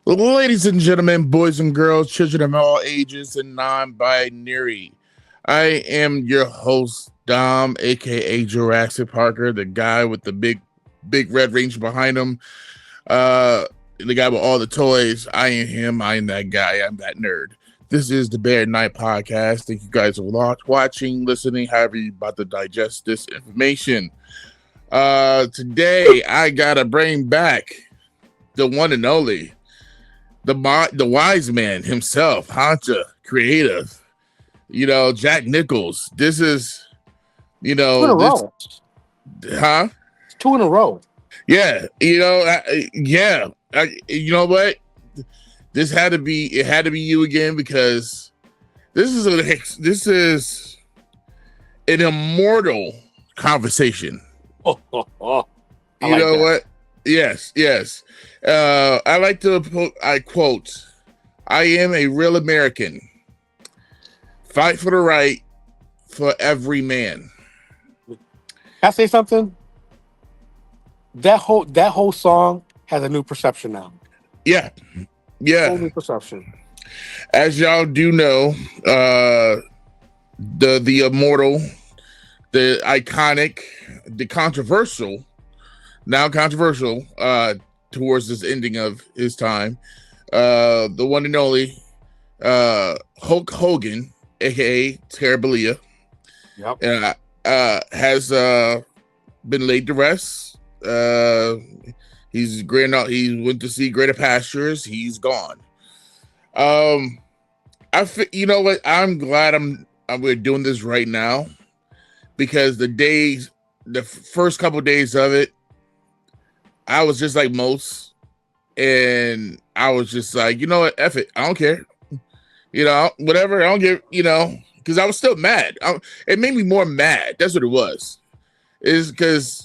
Ladies and gentlemen, boys and girls, children of all ages and non-binary, I am your host, Dom, aka Jurassic Parker, the guy with the big red range behind him. The guy with all the toys. I am him. I am that guy. I'm that nerd. This is the BearatNight podcast. Thank you guys for watching, listening, however you're about to digest this information. Today, I gotta bring back the one and only, the wise man himself, Honja Creative. Jack Nichols. This is, 2 in a row. Huh? 2 in a row. Yeah. You know what? It had to be you again, because this is an immortal conversation. I what? Yes. I quote, "I am a real American. Fight for the right for every man." Can I say something? That whole song has a new perception now. Yeah. Whole new perception. As y'all do know, the immortal, the iconic, the controversial, now controversial, towards this ending of his time, the one and only Hulk Hogan, aka Terribilia, has been laid to rest. He went to see greater pastures. He's gone. You know what? I'm glad we're doing this right now, because the first couple days of it, I was just like most, and I was just like, you know what? F it. I don't care. Whatever. I don't give, because I was still mad. It made me more mad. That's what it was. Is because,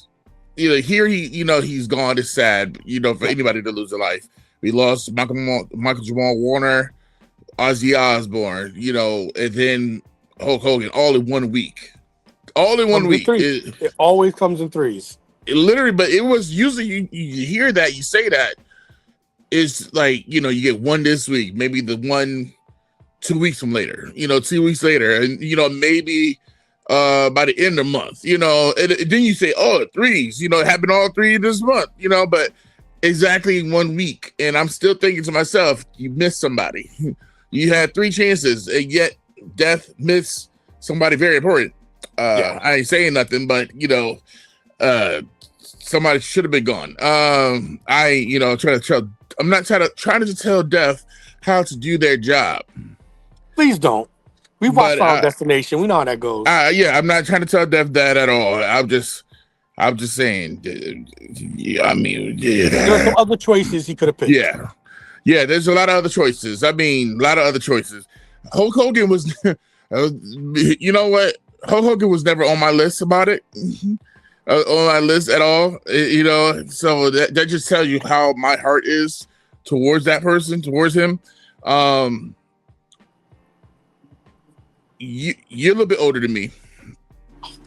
here he's gone. It's sad, for anybody to lose their life. We lost Michael Jamal Warner, Ozzy Osbourne, and then Hulk Hogan, all in 1 week. All in 1 week. It always comes in threes. It literally, but it was usually you hear that, you say that, it's like, you get one this week, maybe the one 2 weeks from later, 2 weeks later, and maybe by the end of the month, and then you say, oh, threes, it happened all 3 this month, but exactly in 1 week. And I'm still thinking to myself, you missed somebody. You had 3 chances, and yet death missed somebody very important. I ain't saying nothing, but somebody should have been gone. I'm not trying to tell death how to do their job. Please don't. We watched Final Destination. We know how that goes. I'm not trying to tell death that at all. I'm just saying. There's some other choices he could have picked. Yeah. There's a lot of other choices. Hulk Hogan was. You know what? Hulk Hogan was never on my list about it. On my list at all. So that just tells you how my heart is towards that person, towards him. You're a little bit older than me.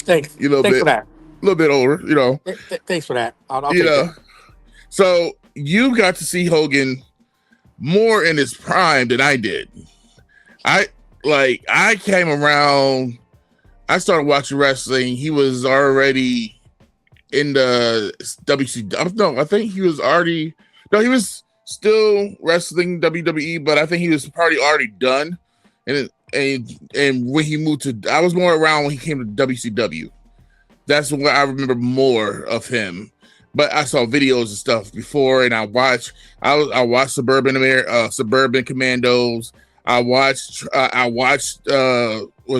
Thanks. Thanks for that. A little bit older, Thanks for that. I'll take that. So you got to see Hogan more in his prime than I did. I came around. I started watching wrestling. He was already in the WCW. No, I think he was already. No, he was still wrestling WWE, but I think he was probably already done. And when he moved to, I was more around when he came to WCW. That's what I remember more of him. But I saw videos and stuff before, and I watched Suburban Commandos. I watched was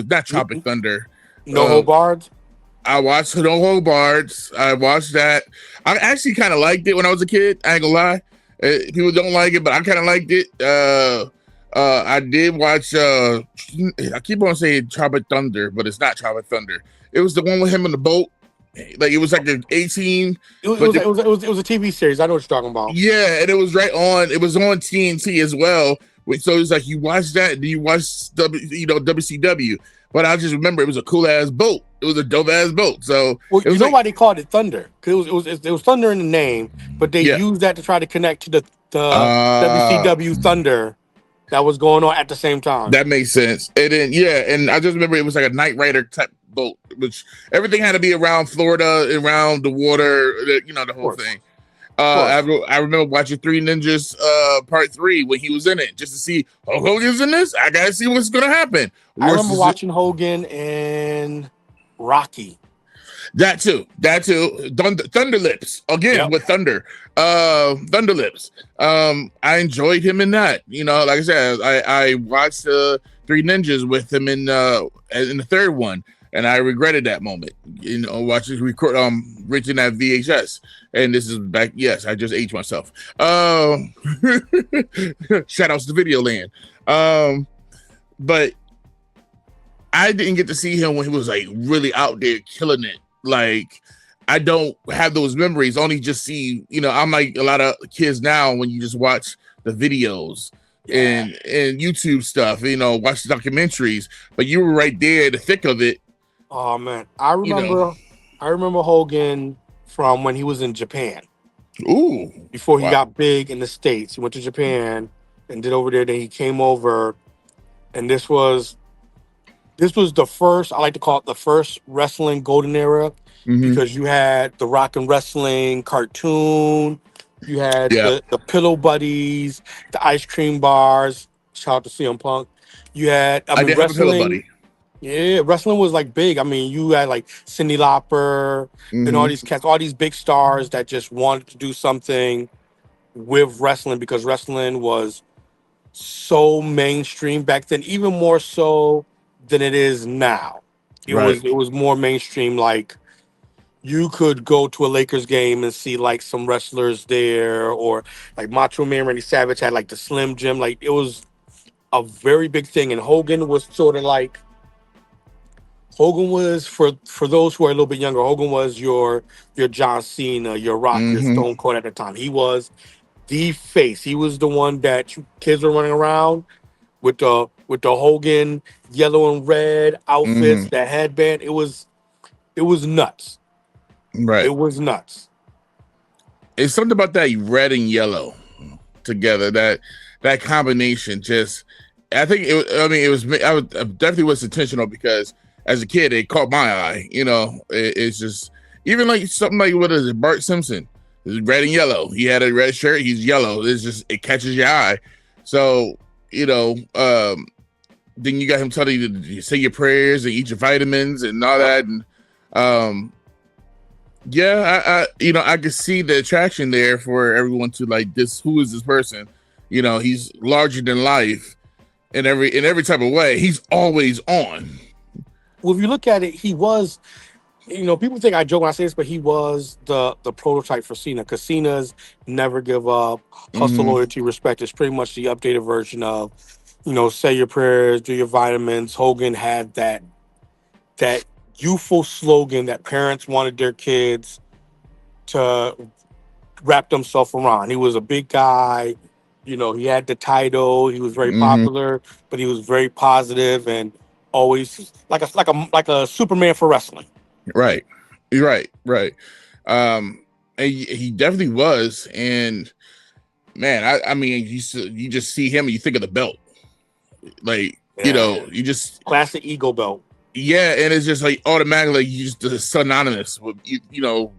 not Tropic Thunder. No Hold Bards. I watched No Hold Bards. I watched that. I actually kind of liked it when I was a kid. I ain't gonna lie. People don't like it, but I kind of liked it. I did watch. I keep on saying Tropic Thunder, but it's not Tropic Thunder. It was the one with him in the boat. Like it was like an 18. It was a TV series. I know what you're talking about. Yeah, and it was right on. It was on TNT as well. So it's like you watch that, and you watch WCW. But I just remember it was a cool ass boat. It was a dope ass boat. So Well, it you was know like, why they called it Thunder? Because it was Thunder in the name, but they yeah, used that to try to connect to the uh, WCW Thunder that was going on at the same time. that makes sense. And then yeah, and I just remember it was like a Knight Rider type boat, which everything had to be around Florida, around the water, the Of whole course, thing. of course. I remember watching Three Ninjas Part 3 when he was in it, just to see Hulk Hogan's in this. I gotta see what's gonna happen. I remember Versus watching Hogan and Rocky. that too. Thunder Lips again Yep. with Thunder. Thunder Lips. I enjoyed him in that. Like I said, I watched Three Ninjas with him in the third one, and I regretted that moment. Watching renting that VHS. And this is back. Yes, I just aged myself. Shout outs to Videoland. But I didn't get to see him when he was like really out there killing it. Like, I don't have those memories. Only just see, I'm like a lot of kids now when you just watch the videos and YouTube stuff, watch the documentaries. But you were right there in the thick of it. Oh man, I remember Hogan from when he was in Japan. Ooh, Before he wow. got big in the States, he went to Japan and did over there. Then he came over, and this was the first, I like to call it the first wrestling golden era, because you had the Rock and Wrestling cartoon, you had Yeah, the Pillow Buddies, the ice cream bars. Shout out to CM Punk. You had, I did have a pillow wrestling. buddy. Yeah, wrestling was like big. I mean, you had like Cyndi Lauper and all Mm-hmm. these cats, all these big stars that just wanted to do something with wrestling, because wrestling was so mainstream back then, even more so than it is now. Right. It was more mainstream. Like, you could go to a Lakers game and see like some wrestlers there, or like Macho Man Randy Savage had like the Slim Jim. Like, it was a very big thing. And Hogan was sort of like, Hogan was, for those who are a little bit younger, Hogan was your John Cena, your Rock, your Mm-hmm. Stone Cold at the time. He was the face. He was the one that kids were running around with the Hogan yellow and red outfits, Mm-hmm. the headband. It was nuts. Right. It was nuts. It's something about that red and yellow together. That combination just. I think it. I mean, it was. I definitely was intentional because as a kid, it caught my eye. It's just even like something like what is it, Bart Simpson, red and yellow. He had a red shirt. He's yellow. It's just it catches your eye. So then you got him telling you to say your prayers and eat your vitamins and all that. And I could see the attraction there for everyone to like this. Who is this person? He's larger than life in every type of way. He's always on. Well, if you look at it, he was, people think I joke when I say this, but he was the prototype for Cena, because Cena's never give up, hustle, Mm-hmm. loyalty, respect is pretty much the updated version of, say your prayers, do your vitamins. Hogan had that youthful slogan that parents wanted their kids to wrap themselves around. He was a big guy, he had the title, he was very Mm-hmm. popular, but he was very positive and always like a Superman for wrestling. Right. You're right. Right. And he definitely was. And man, I mean, you just see him and you think of the belt. Like, you just Classic ego belt. yeah, and it's just like automatically you just synonymous with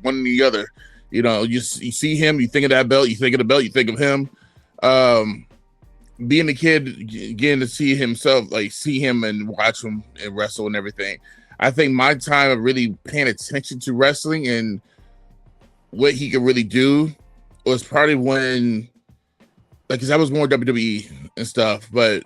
one and the other. You see him, you think of that belt, you think of the belt, you think of him. Being a kid, getting to see himself, like see him and watch him and wrestle and everything. I think my time of really paying attention to wrestling and what he could really do was probably when, like, because I was more WWE and stuff, and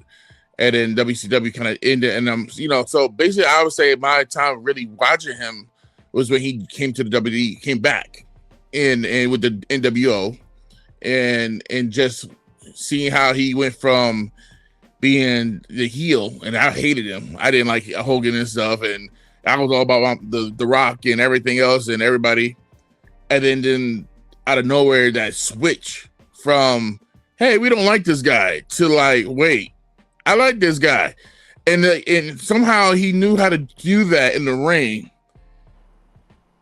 then WCW kind of ended, and so basically I would say my time really watching him was when he came to the WWE, came back, and with the NWO, and just seeing how he went from being the heel, and I hated him. I didn't like Hogan and stuff, and I was all about the Rock and everything else and everybody. And then out of nowhere, that switch from, hey, we don't like this guy, to like, wait, I like this guy. And somehow he knew how to do that in the ring.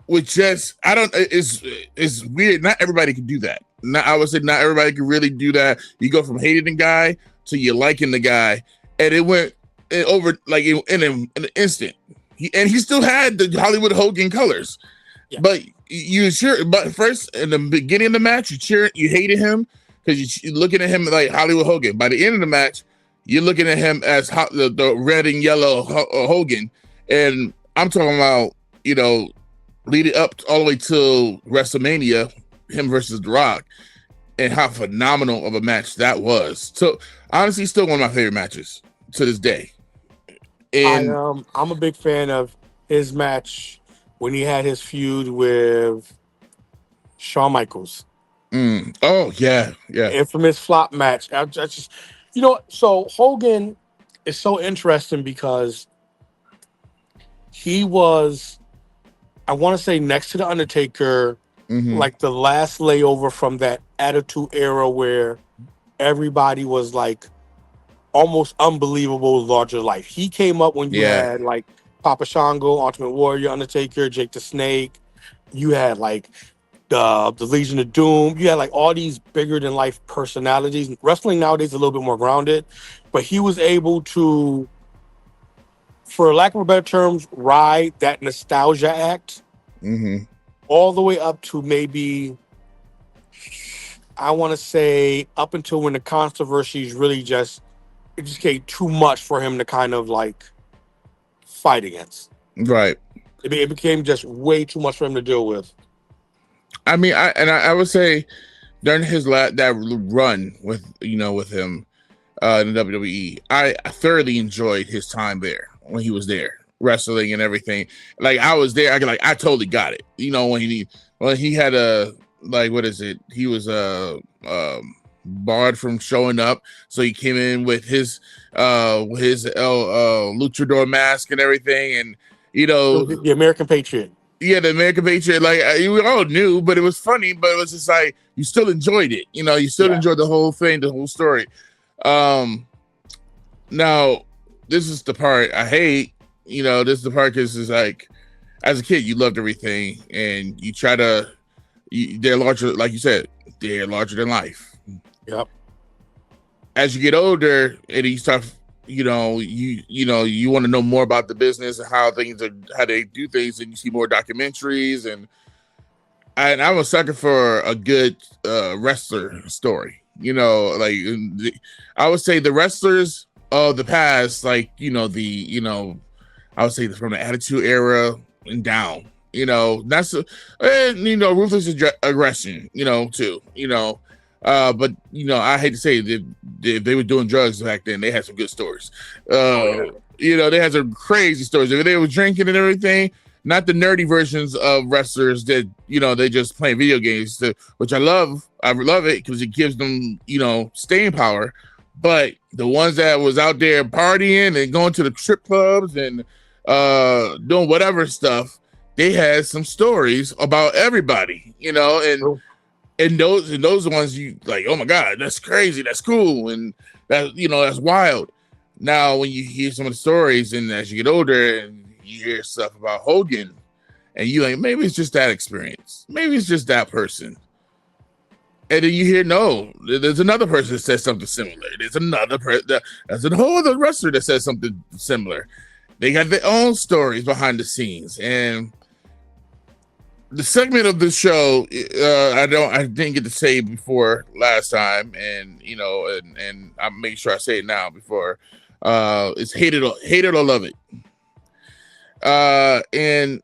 Which just, I don't, it's weird. Not everybody can do that. I would say not everybody can really do that. You go from hating the guy to you liking the guy. And it went over like in an instant. He still had the Hollywood Hogan colors. Yeah. But but first, in the beginning of the match, you hated him because you're looking at him like Hollywood Hogan. By the end of the match, you're looking at him as the red and yellow Hogan. And I'm talking about, leading up all the way to WrestleMania, him versus The Rock, and how phenomenal of a match that was. So honestly, still one of my favorite matches to this day. And I'm a big fan of his match when he had his feud with Shawn Michaels. Oh yeah. Infamous flop match. I just, so Hogan is so interesting because he was, I want to say, next to the Undertaker, like the last layover from that Attitude Era where everybody was like almost unbelievable larger life. He came up when you had like Papa Shango, Ultimate Warrior, Undertaker, Jake the Snake. You had like the Legion of Doom. You had like all these bigger than life personalities. Wrestling nowadays is a little bit more grounded, but he was able to, for lack of a better terms, ride that nostalgia act all the way up to maybe, I want to say, up until when the controversies really just became too much for him to kind of like fight against. Right. It became just way too much for him to deal with. I mean, I would say during his that run with with him in the WWE, I thoroughly enjoyed his time there when he was there wrestling and everything. Like I was there, I totally got it. When he had a what is it? He was barred from showing up, so he came in with his luchador mask and everything, and the American Patriot. Yeah, the American Patriot. Like we all knew, but it was funny. But it was just like you still enjoyed it. You still enjoyed the whole thing, the whole story. Now this is the part I hate. This is the part because it's like, as a kid, you loved everything, and you try to. They're larger, like you said. They're larger than life. Yep. As you get older, and you start, you want to know more about the business and how they do things, and you see more documentaries, and I'm a sucker for a good wrestler story. I would say the wrestlers of the past, I would say from the Attitude Era and down. That's ruthless aggression. Too. But I hate to say that if they were doing drugs back then, they had some good stories. They had some crazy stories. If they were drinking and everything, not the nerdy versions of wrestlers that they just playing video games, which I love. I love it because it gives them staying power. But the ones that was out there partying and going to the strip clubs and doing whatever stuff, they had some stories about everybody, and those ones you like, oh my God, that's crazy, that's cool, and that that's wild. Now when you hear some of the stories, and as you get older and you hear stuff about Hogan, and you like, maybe it's just that experience, maybe it's just that person, and then you hear no, there's another person that says something similar. There's another person, there's a whole other wrestler that says something similar. They got their own stories behind the scenes, and the segment of the show, I didn't get to say before last time, and and I make sure I say it now before. It's hate it or love it. And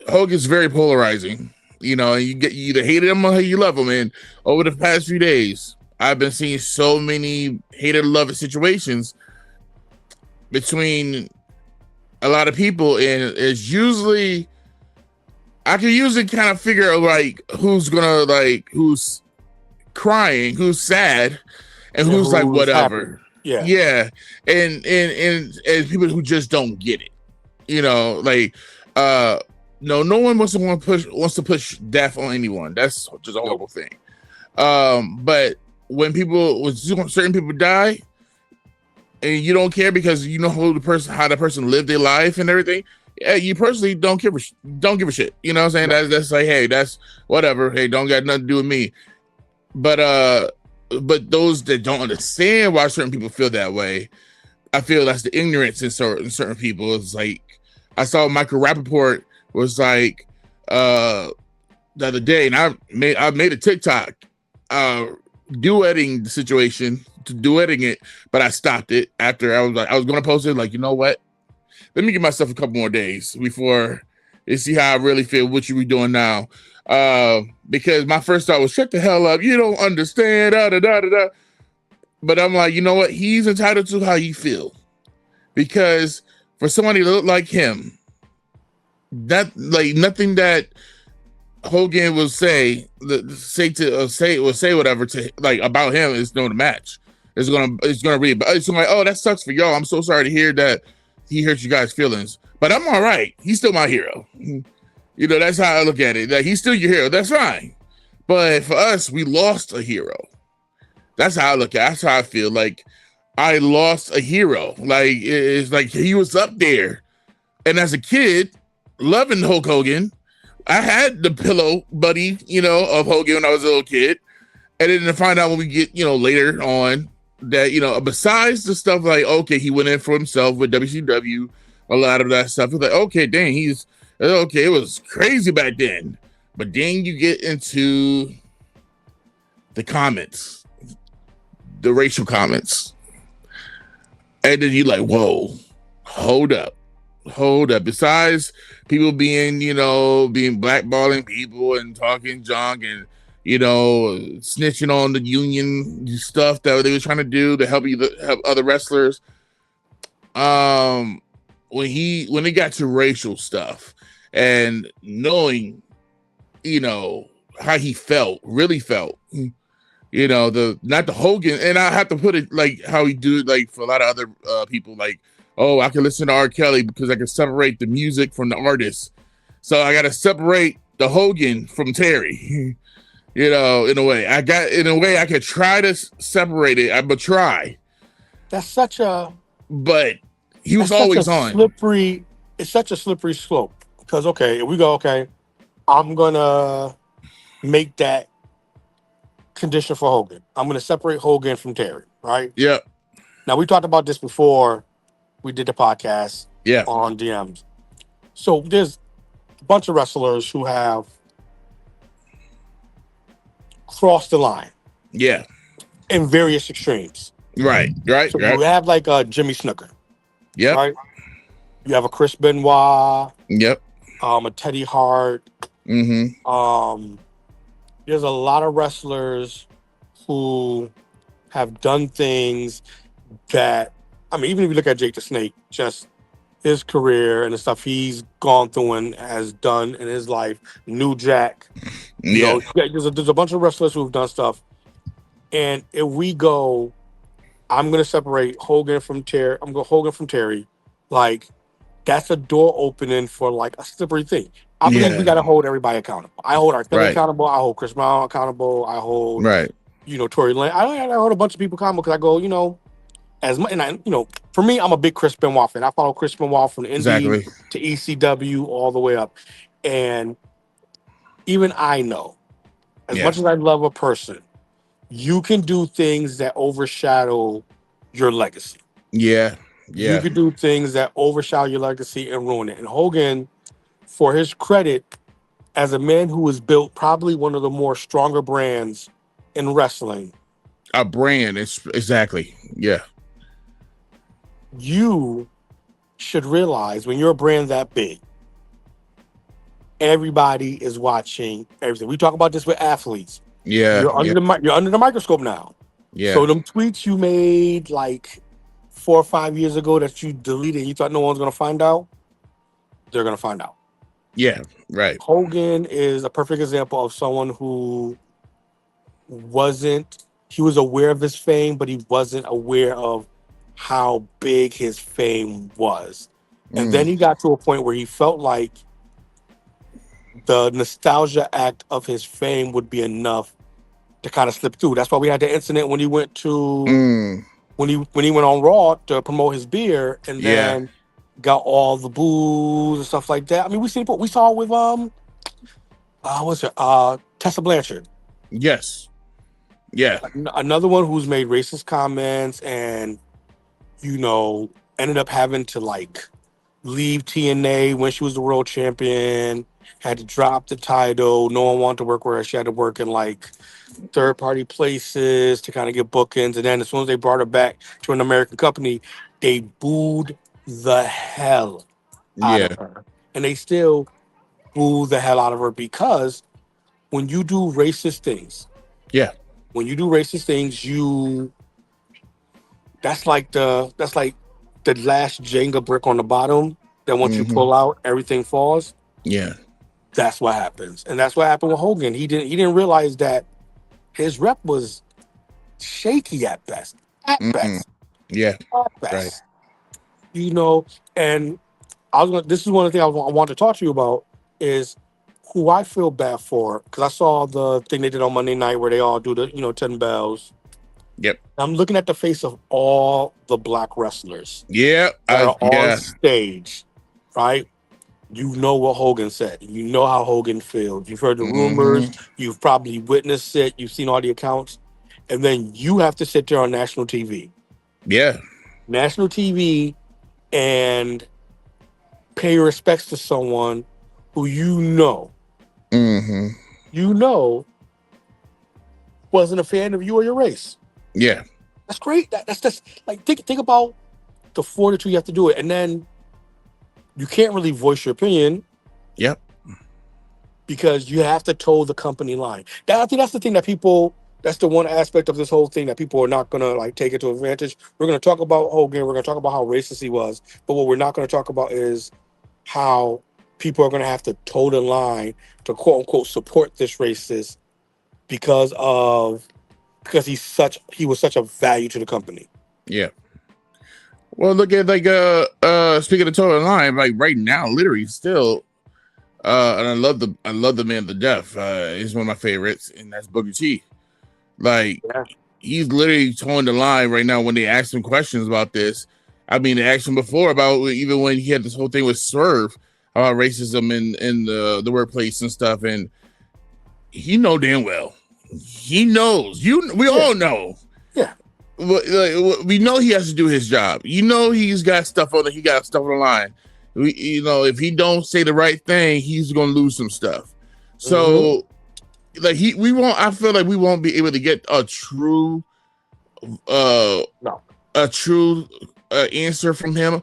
Hogan's very polarizing. And you either hate him or you love him. And over the past few days, I've been seeing so many hate it or love it situations between a lot of people, and it's usually. I can usually kind of figure out who's crying, who's sad, and who's like whatever. Happy. Yeah. And people who just don't get it. No one wants to push death on anyone. That's just a horrible thing. But when certain people die, and you don't care because you know how the person lived their life and everything. Yeah, you personally don't give a shit. You know what I'm saying? Yeah. That's like, hey, that's whatever. Hey, don't got nothing to do with me. But those that don't understand why certain people feel that way, I feel that's the ignorance in certain people. It's like I saw Michael Rappaport was like the other day, and I made a TikTok duetting the situation to duetting it, but I stopped it after I was gonna post it. Like, you know what? Let me give myself a couple more days before and see how I really feel. What you be doing now? Because my first thought was shut the hell up. You don't understand. Da, da, da, da, da. But I'm like, you know what? He's entitled to how he feel. Because for somebody to look like him, that like nothing that Hogan will say whatever to like about him is going to match. It's gonna read. It's like, oh, that sucks for y'all. I'm so sorry to hear that he hurt you guys' feelings. But I'm all right. He's still my hero. You know, that's how I look at it. Like, he's still your hero. That's fine. But for us, we lost a hero. That's how I look at it. That's how I feel. Like, I lost a hero. Like, it's like he was up there. And as a kid, loving Hulk Hogan, I had the pillow buddy, you know, of Hogan when I was a little kid. And then to find out when we get, you know, later on that, you know, besides the stuff like, okay, he went in for himself with WCW, a lot of that stuff. It's like, okay, dang, it was crazy back then. But then you get into the comments, the racial comments. And then you're like, whoa, hold up. Besides people being, you know, being blackballing people and talking junk and, you know, snitching on the union stuff that they were trying to do to help other wrestlers. When it got to racial stuff and knowing, you know, how he really felt, you know, not the Hogan, and I have to put it like how he do it, like for a lot of other people, like, oh, I can listen to R. Kelly because I can separate the music from the artist. So I got to separate the Hogan from Terry. You know, in a way I could try to separate it. I would try. But he was always on. It's such a slippery slope. Because, okay, if we go, okay, I'm going to make that condition for Hogan. I'm going to separate Hogan from Terry, right? Yeah. Now, we talked about this before we did the podcast on DMs. So there's a bunch of wrestlers who have crossed the line. Yeah. In various extremes. Right. So you have like a Jimmy Snuka. Yep. Right? You have a Chris Benoit. Yep. A Teddy Hart. Mm-hmm. There's a lot of wrestlers who have done things that, I mean, even if you look at Jake the Snake, just his career and the stuff he's gone through and has done in his life, New Jack. You know, there's a bunch of wrestlers who've done stuff. And if we go, I'm going to separate Hogan from Terry. I'm going Hogan from Terry. Like, that's a door opening for like a slippery thing. I believe we got to hold everybody accountable. I hold our Kelly accountable. I hold Chris Brown accountable. I hold, you know, Tory Lane. I hold a bunch of people accountable because I go, you know, as much, and I, you know, for me, I'm a big Chris Benoit fan. I follow Chris Benoit from the Indie to ECW all the way up. And even I know, as much as I love a person, you can do things that overshadow your legacy. Yeah. You can do things that overshadow your legacy and ruin it. And Hogan, for his credit, as a man who has built probably one of the more stronger brands in wrestling. A brand, exactly. Yeah. You should realize when you're a brand that big, everybody is watching everything. We talk about this with athletes. Yeah. You're under the microscope now. Yeah. So them tweets you made like 4 or 5 years ago that you deleted, you thought no one's gonna find out, they're gonna find out. Yeah, right. Hogan is a perfect example of someone who he was aware of his fame, but he wasn't aware of how big his fame was. And then he got to a point where he felt like the nostalgia act of his fame would be enough to kind of slip through. That's why we had the incident when he went to Mm, when he went on Raw to promote his beer, and yeah. then got all the booze and stuff like that. I mean, we saw it with what's it Tessa Blanchard, Yes. Yeah. another one who's made racist comments and you know ended up having to like leave TNA when she was the world champion. Had to drop the title. No one wanted to work with her. She had to work in like third party places to kind of get bookings. And then as soon as they brought her back to an American company, they booed the hell out of Yeah. her. And they still boo the hell out of her because when you do racist things, Yeah. you that's like the last Jenga brick on the bottom that once you Hmm. pull out, everything falls. Yeah. That's what happens. And that's what happened with Hogan. He didn't realize that his rep was shaky at best. At Mm-mm. best. Yeah. At Right. best. You know, and this is one of the things I want to talk to you about is who I feel bad for because I saw the thing they did on Monday night where they all do the 10 bells. Yep. I'm looking at the face of all the black wrestlers Yeah. that are on Yeah. stage, right? You know what Hogan said. You know how Hogan feels. You've heard the Hmm. rumors. You've probably witnessed it. You've seen all the accounts. And then you have to sit there on national TV. Yeah. National TV and pay respects to someone who Hmm. you know wasn't a fan of you or your race. Yeah. That's great. That's just like think about the fortitude you have to do it. And then you can't really voice your opinion Yep. because you have to toe the company line. I think that's the thing that people. That's the one aspect of this whole thing that people are not gonna like take it to advantage. We're gonna talk about Hogan. We're gonna talk about how racist he was, but what we're not gonna talk about is how people are gonna have to toe the line to quote unquote support this racist because he was such a value to the company. Yeah. Well, look at like speaking of total line, like right now, literally still, and I love the man to death. He's one of my favorites, and that's Booker T. Like Yeah. he's literally towing the line right now when they ask him questions about this. I mean, they asked him before about even when he had this whole thing with Swerve about racism in the workplace and stuff, and he know damn well. He knows. We Yeah. all know. Yeah. We know he has to do his job. You know he's got stuff on. He got stuff on the line. If he don't say the right thing, he's gonna lose some stuff. Mm-hmm. So, like we won't. I feel like we won't be able to get a true, No. a true answer from him.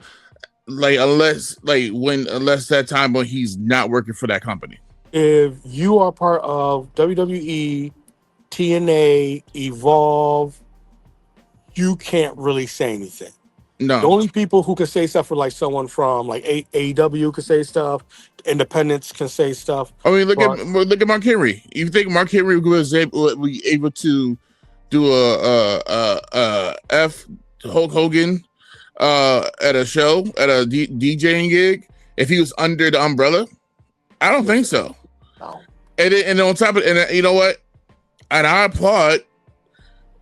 Unless that time when he's not working for that company. If you are part of WWE, TNA, Evolve, you can't really say anything. The No, only people who can say stuff are like someone from like AEW could say stuff, independents can say stuff. I mean But look at Mark Henry. You think Mark Henry was able to do a F Hulk Hogan at a show at a DJing gig if he was under the umbrella? I don't think so. no. And on top of it, and you know what? And I applaud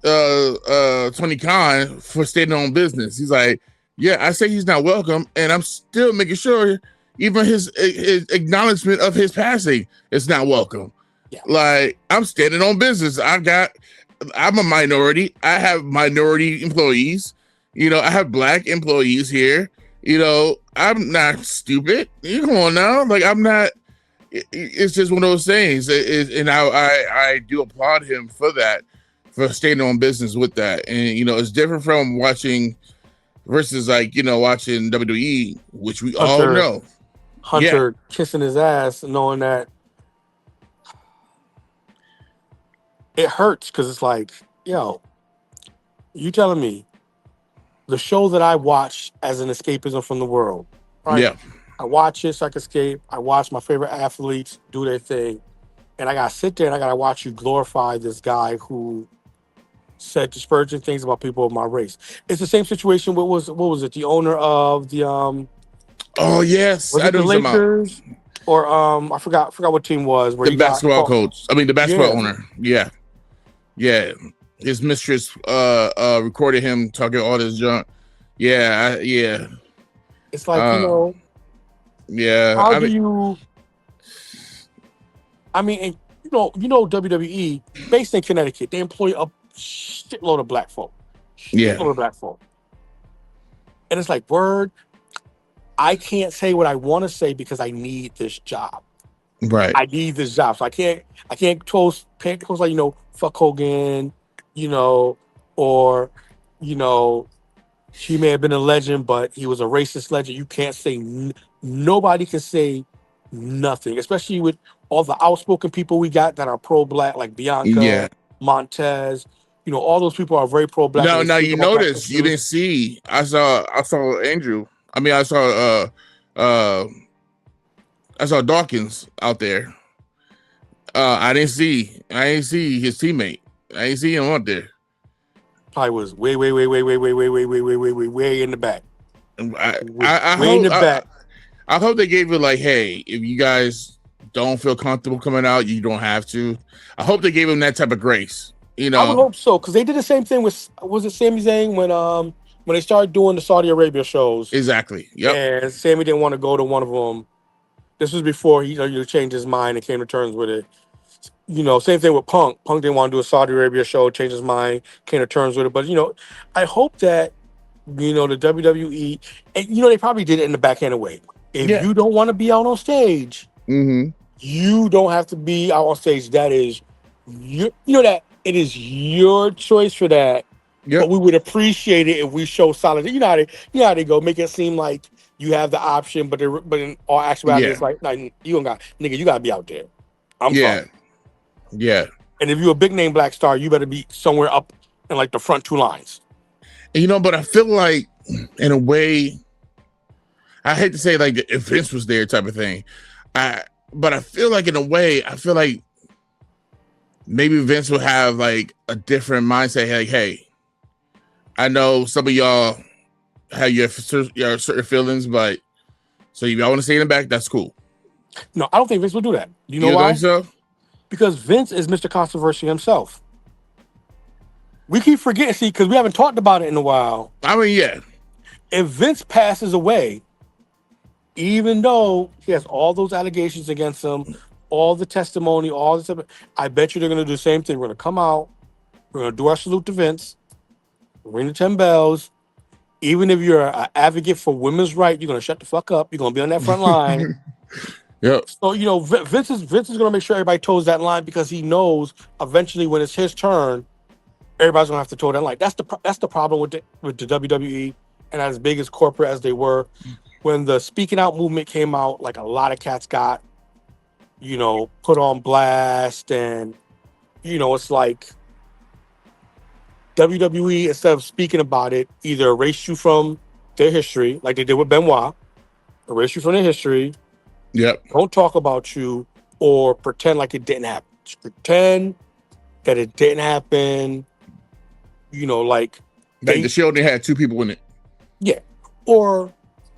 Tony Khan for standing on business. He's like, yeah, I say he's not welcome, and I'm still making sure even his acknowledgement of his passing is not welcome. Yeah. Like I'm standing on business. I'm a minority. I have minority employees. I have black employees here. I'm not stupid. You come on now. Like I'm not. It's just one of those things. And I do applaud him for that, for staying on business with that. And it's different from watching versus watching WWE, which we all know. Hunter kissing his ass, knowing that it hurts because it's like, yo, you telling me the show that I watch as an escapism from the world, right? Yeah. I watch it so I can escape. I watch my favorite athletes do their thing. And I got to sit there and I got to watch you glorify this guy who said disparaging things about people of my race. It's the same situation. What was it? The owner of the Oh yes, was I it know the what you're talking about. Lakers or I forgot what team was where The he got basketball caught. coach. I mean, the basketball Yeah, owner. Yeah. Yeah, his mistress recorded him talking all this junk. Yeah, yeah, It's like, uh, yeah. how I do mean, you? I mean, and WWE based in Connecticut, they employ a shitload of black folk, yeah, shitload of black folk, and it's like, word, I can't say what I want to say because I need this job. right. I need this job, so I can't toast like fuck Hogan, you know, or you know he may have been a legend, but he was a racist legend. You can't say nobody can say nothing, especially with all the outspoken people we got that are pro-black, like Yeah. Bianca, Montez. All those people are very pro-black and No, they now speak you about black notice you didn't issues. see. I saw Andrew. I mean, uh I saw Dawkins out there. I didn't see his teammate. I didn't see him out there. Probably was way, way, way, way, way, way, way, way, way, way, way, way, way in the back. I Way, I, I way in hope the back. I hope they gave it like, hey, if you guys don't feel comfortable coming out, you don't have to. I hope they gave him that type of grace. You I would know, hope so, because they did the same thing with was it Sami Zayn when they started doing the Saudi Arabia shows, exactly. Yep. and Sami didn't want to go to one of them. This was before he changed his mind and came to terms with it. Same thing with Punk. Punk didn't want to do a Saudi Arabia show, changed his mind, came to terms with it. But I hope that the WWE, and they probably did it in the backhanded way. If Yeah. you don't want to be out on stage, Mm-hmm. you don't have to be out on stage. That is that it is your choice for that. But Yep. we would appreciate it if we show solidarity. You know how they go, make it seem like you have the option, but in all actuality, Yeah. it's like, nah, you don't got, nigga, you gotta be out there. I'm Yeah. sorry. Yeah. And if you're a big name black star, you better be somewhere up in like the front two lines. And, but I feel like, in a way, I hate to say like if Vince was there type of thing. But I feel like in a way, I feel like maybe Vince will have like a different mindset. Like, hey, I know some of y'all have your certain feelings, but so if y'all want to stay in the back, that's cool. No, I don't think Vince will do that. You know You don't think why? so? Because Vince is Mr. Controversy himself. We keep forgetting, see, because we haven't talked about it in a while. I mean, yeah. If Vince passes away, even though he has all those allegations against him, all the testimony, all this, I bet you they're going to do the same thing. We're going to come out, we're going to do our salute to Vince, ring the 10 bells. Even if you're an advocate for women's rights, you're going to shut the fuck up. You're going to be on that front line. Yep. So Vince is going to make sure everybody toes that line because he knows eventually when it's his turn, everybody's going to have to toe that line. That's the problem with the WWE, and as big as corporate as they were, when the speaking out movement came out, like a lot of cats got put on blast, and it's like WWE, instead of speaking about it, either erase you from their history, like they did with Benoit, erase you from their history, Yep. don't talk about you, or pretend like it didn't happen. Just pretend that it didn't happen. Like Like the show, they had two people in it. yeah, or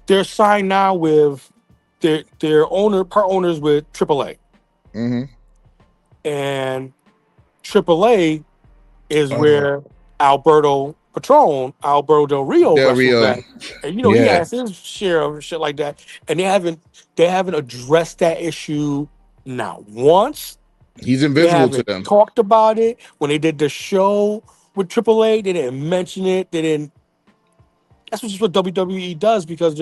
they're signed now with their part owners with AAA, Mm-hmm. and AAA is where Alberto Del Rio Del wrestles Rio. at, and he Yeah. has his share of shit like that, and they haven't addressed that issue not once. He's They invisible to haven't them. talked about it when they did the show with AAA. They didn't mention it. They didn't. That's just what WWE does because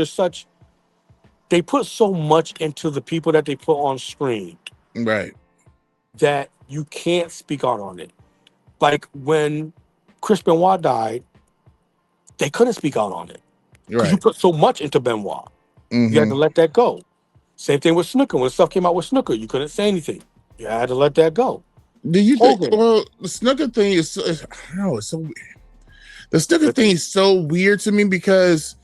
they put so much into the people that they put on screen Right. that you can't speak out on it. Like when Chris Benoit died, they couldn't speak out on it because you Right. put so much into Benoit. You had to Mm-hmm. let that go. Same thing with Snooker. When stuff came out with Snooker, you couldn't say anything. You had to let that go. Do you think? Hogan. Well, the snooker thing is, I don't know, it's so weird. The snooker thing is so weird to me because,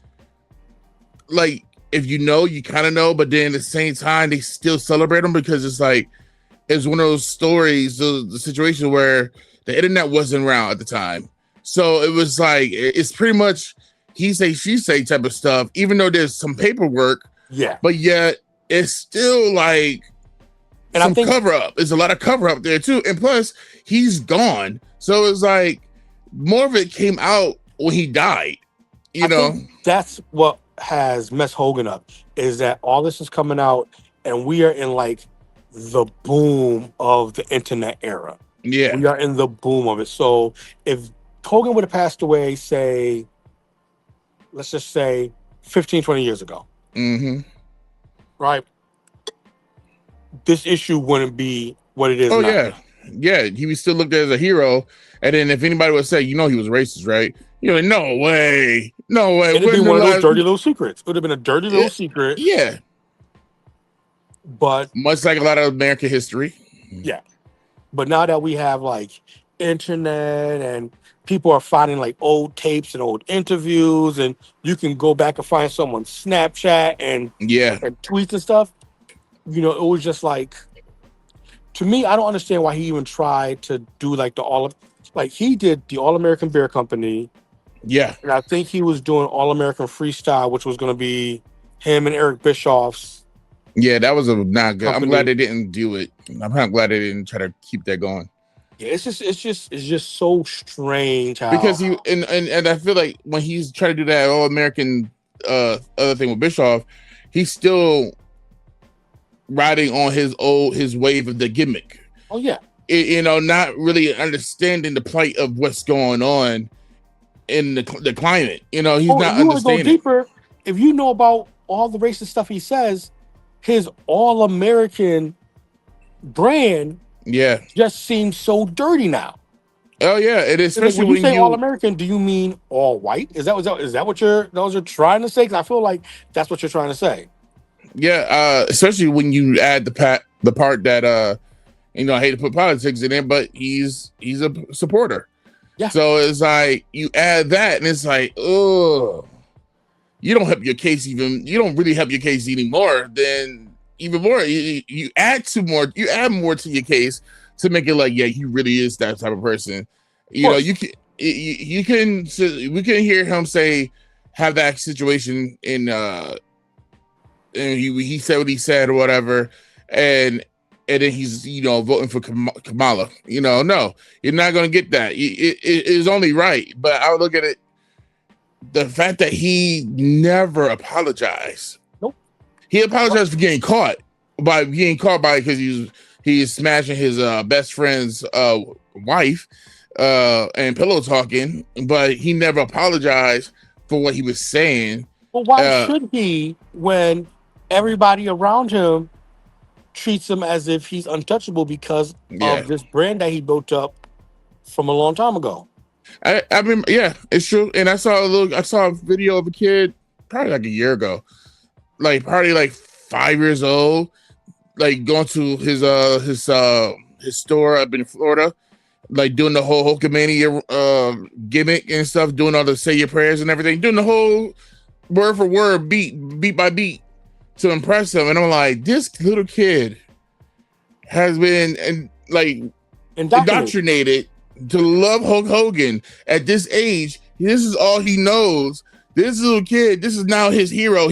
like, if you kind of know, but then at the same time, they still celebrate them because it's like, it's one of those stories, the situation where the internet wasn't around at the time. So it was like, it's pretty much he say, she say type of stuff, even though there's some paperwork, Yeah. but yet it's still like And some I think cover up. There's a lot of cover up there too. And plus, he's gone. So it's like more of it came out when he died. You I know? think that's what has messed Hogan up, is that all this is coming out and we are in like the boom of the internet era. Yeah. We are in the boom of it. So if Hogan would have passed away, say, let's just say 15, 20 years ago, Mm-hmm. right? This issue wouldn't be what it is Oh now. yeah. Yeah. He was still looked at as a hero. And then if anybody would say, he was racist, right? You're like, no way. No way. It'd When be the one of those last dirty little secrets. It would have been a dirty little secret, yeah. but Much like a lot of American history. yeah. But now that we have like internet and people are finding like old tapes and old interviews, and you can go back and find someone's Snapchat Yeah. and tweets and stuff, it was just like, to me, I don't understand why he even tried to do like like he did the All American Beer Company, Yeah. and I think he was doing All American Freestyle, which was going to be him and Eric Bischoff's Yeah, that was a not good. I'm company. glad they didn't do it. I'm not glad they didn't try to keep that going. Yeah, it's just so strange how. Because he and I feel like when he's trying to do that all American other thing with Bischoff, he's still riding on his wave of the gimmick. Oh yeah. Not really understanding the plight of what's going on in the climate. He's not If you want to go understanding. deeper, if you know about all the racist stuff he says, his All American brand Yeah. just seems so dirty now. Oh yeah, it is, It's like, especially when you when say All American, do you mean all white? Is that what you're trying to say? Because I feel like that's what you're trying to say. yeah, especially when you add the part that I hate to put politics in it, but he's a supporter. Yeah. So it's like you add that, and it's like, oh, you don't help your case even. You don't really help your case anymore. Then even more, you add more to your case to make it like, yeah, he really is that type of person. You can we can hear him have that situation and he said what he said or whatever, and then he's voting for Kamala. No, you're not gonna get that. It is only right, but I would look at it, the fact that he never apologized. Nope. He apologized for getting caught because he's smashing his best friend's wife and pillow talking, but he never apologized for what he was saying. Well, why should he, when everybody around him treats him as if he's untouchable because of this brand that he built up from a long time ago? I mean, yeah, it's true. And I saw a video of a kid probably like a year ago, like probably like 5 years old, like going to his store up in Florida, like doing the whole Hulkamania gimmick and stuff, doing all the say your prayers and everything, doing the whole word for word, beat by beat to impress him. And I'm like, this little kid has been indoctrinated to love Hulk Hogan at this age. This is all he knows. This little kid, this is now his hero.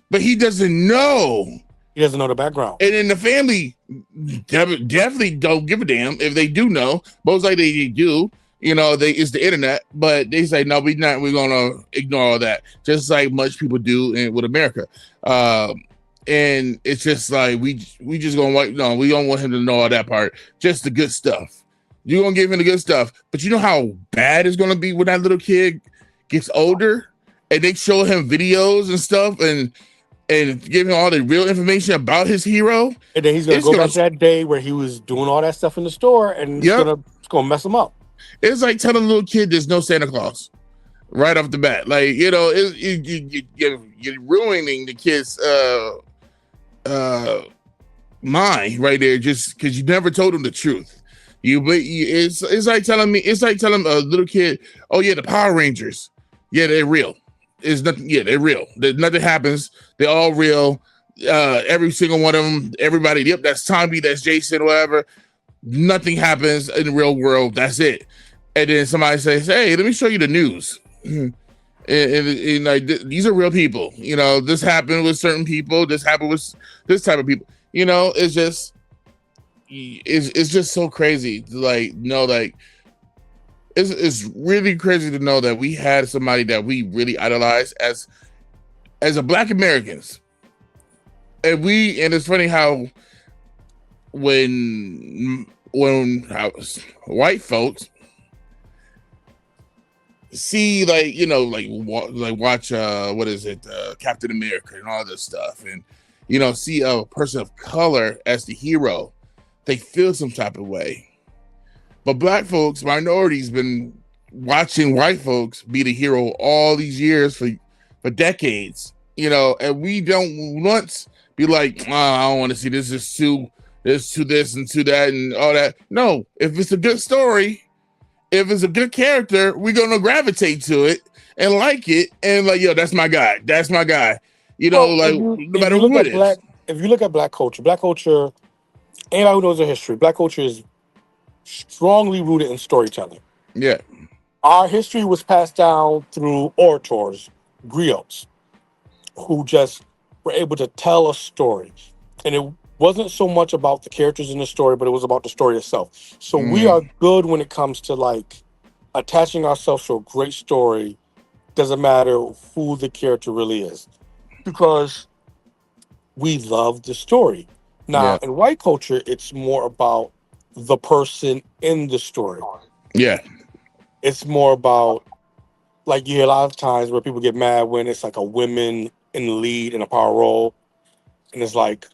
But he doesn't know. He doesn't know the background. And then the family definitely don't give a damn if they do know. Most likely they do. It's the internet, but they say no, we're gonna ignore all that, just like much people do with America. And it's just like we just gonna no, we don't want him to know all that part, just the good stuff. You're gonna give him the good stuff, but you know how bad it's gonna be when that little kid gets older and they show him videos and stuff and give him all the real information about his hero. And then he's gonna go back to that day where he was doing all that stuff in the store, and it's gonna mess him up. It's like telling a little kid there's no Santa Claus right off the bat. Like, you're ruining the kid's mind right there just because you never told him the truth. It's like telling a little kid, oh yeah, the Power Rangers, yeah, they're real. It's nothing. Yeah, they're real. Nothing happens. They're all real. Every single one of them. Everybody. Yep, that's Tommy. That's Jason. Whatever. Nothing happens in the real world. That's it. And then somebody says, "Hey, let me show you the news." and like these are real people. This happened with certain people. This happened with this type of people. It's just so crazy to it's really crazy to know that we had somebody that we really idolized as a Black Americans, and it's funny how when white folks see like like watch what is it Captain America and all this stuff, and see a person of color as the hero, they feel some type of way. But Black folks, minorities, been watching white folks be the hero all these years for decades, and we don't once be like, oh, I don't want to see this to this and to that and all that. No, if it's a good story, if it's a good character, we're gonna gravitate to it and like it, and like, yo, that's my guy. That's my guy. Well, Like no matter who it is. if you look at black culture, anybody who knows the history, black culture is strongly rooted in storytelling. Yeah. Our history was passed down through orators, griots, who just were able to tell a story. And it wasn't so much about the characters in the story, but it was about the story itself. So we are good when it comes to like attaching ourselves to a great story. Doesn't matter who the character really is, because we love the story. Now, Yeah. in white culture, it's more about the person in the story. Yeah. It's more about, like, you hear a lot of times where people get mad when it's like a women in the lead in a power role, and it's like,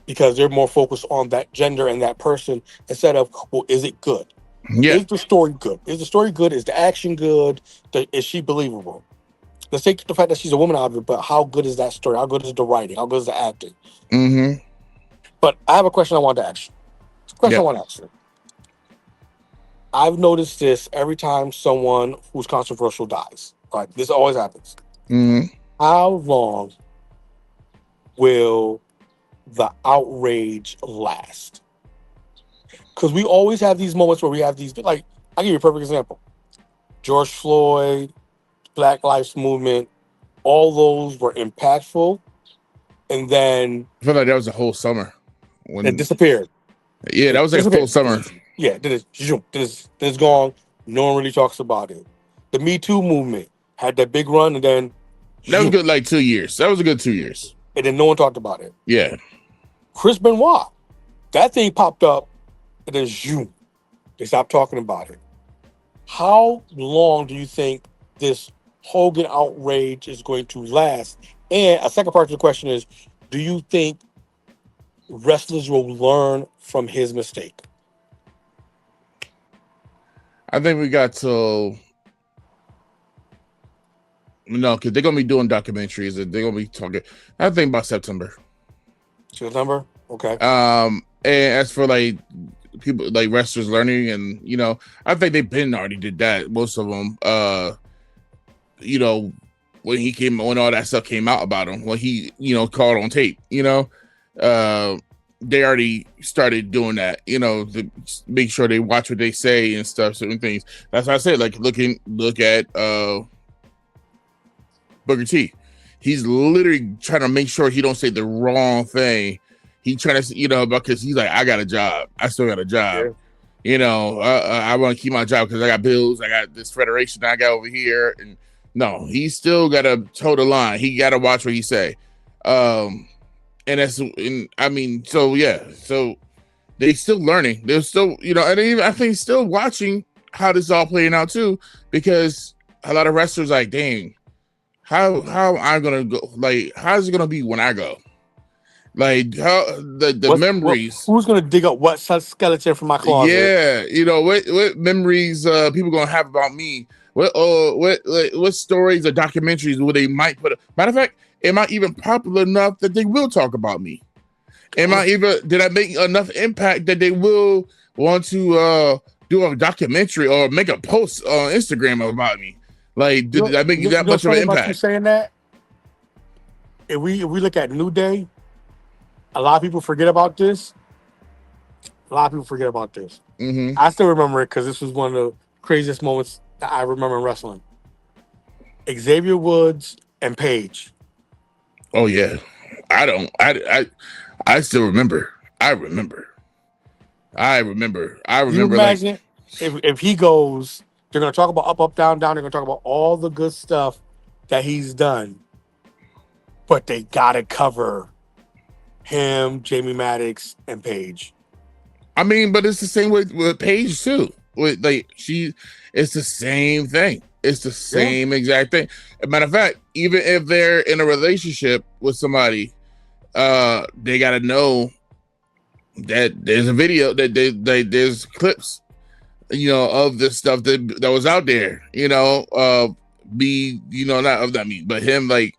because they're more focused on that gender and that person instead of, well, is it good? Yeah. Is the story good? Is the story good? Is the action good? Is she believable? Let's take the fact that she's a woman out of it, but how good is that story? How good is the writing? How good is the acting? Mm-hmm. But I have a question I want to ask you. It's a question I want to ask you. I've noticed this every time someone who's controversial dies. Right? This always happens. Mm-hmm. How long will the outrage last? Because we always have these moments where we have these, like, I'll give you a perfect example. George Floyd, Black Lives Movement, all those were impactful. And then I feel like that was a whole summer. it disappeared. Yeah, that was like a full summer. Yeah, then it's gone. No one really talks about it. The Me Too movement had that big run, and then that was good, like 2 years. That was a good 2 years. And then no one talked about it. Yeah. Chris Benoit, that thing popped up, and then zoom, they stopped talking about it. How long do you think this Hogan outrage is going to last? And a second part of the question is, do you think wrestlers will learn from his mistake? I think we got to because they're gonna be doing documentaries and they're gonna be talking. I think about September. September, okay. And as for like people like wrestlers learning, and I think they've been already did that. Most of them, when all that stuff came out about him, when he called on tape, they already started doing that, to make sure they watch what they say and stuff, certain things. That's why I said, like, look at Booker T. He's literally trying to make sure he don't say the wrong thing. He trying to, because he's like, I got a job. I still got a job. Yeah. I want to keep my job because I got bills. I got this federation that I got over here. And no, he still got to toe the line. He got to watch what he say. And so yeah, so they still learning. They're still, and even I think still watching how this is all playing out too, because a lot of wrestlers like, dang, how I'm gonna go? Like, how's it gonna be when I go? Like, how the memories? Who's gonna dig up what skeleton from my closet? Yeah, what memories people gonna have about me? What stories or documentaries will they might put? Matter of fact, am I even popular enough that they will talk about me? Did I make enough impact that they will want to do a documentary or make a post on Instagram about me? Like, did I make that much of an impact? You saying that? If we look at New Day, a lot of people forget about this. Mm-hmm. I still remember it because this was one of the craziest moments that I remember in wrestling. Xavier Woods and Paige. Oh yeah, I still remember. I remember. You imagine if he goes They're gonna talk about up, up, down, down. They're gonna talk about all the good stuff that he's done, but they gotta cover him, Jamie Maddox, and Paige. I mean, but it's the same with Paige too. With it's the same thing. It's the same exact thing. As a matter of fact, even if they're in a relationship with somebody, they gotta know that there's a video that there's clips, of this stuff that was out there. Not me, but him like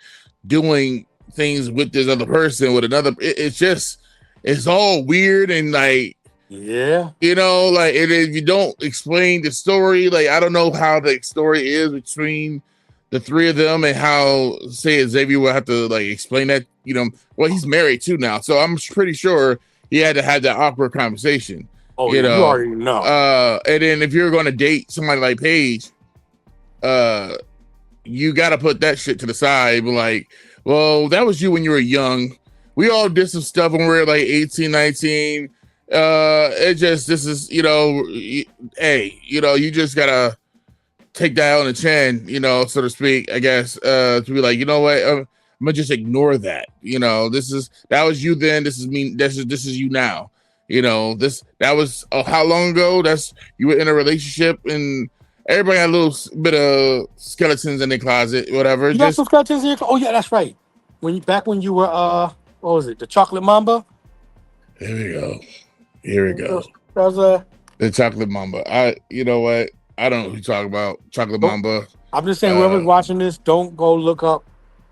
doing things with this other person with another. It's all weird and like. Yeah. If you don't explain the story, like I don't know how the story is between the three of them and how, say, Xavier will have to like explain that. Well, he's married too now, so I'm pretty sure he had to have that awkward conversation. Oh, you already know. And then if you're going to date somebody like Paige, you got to put that shit to the side. But like, well, that was you when you were young. We all did some stuff when we were like 18, 19. This is, hey, you just gotta take that on the chin, so to speak, I guess, to be like, you know what, I'm gonna just ignore that. That was you then. This is me. This is you now. That was how long ago? You were in a relationship and everybody had a little bit of skeletons in their closet, whatever. You got some skeletons in your closet? Oh yeah, that's right. When you were what was it? The Chocolate Mamba? Here we go. That was the Chocolate Mamba. You know what? I don't know who you're talking about. Chocolate Mamba. I'm just saying, whoever's watching this, don't go look up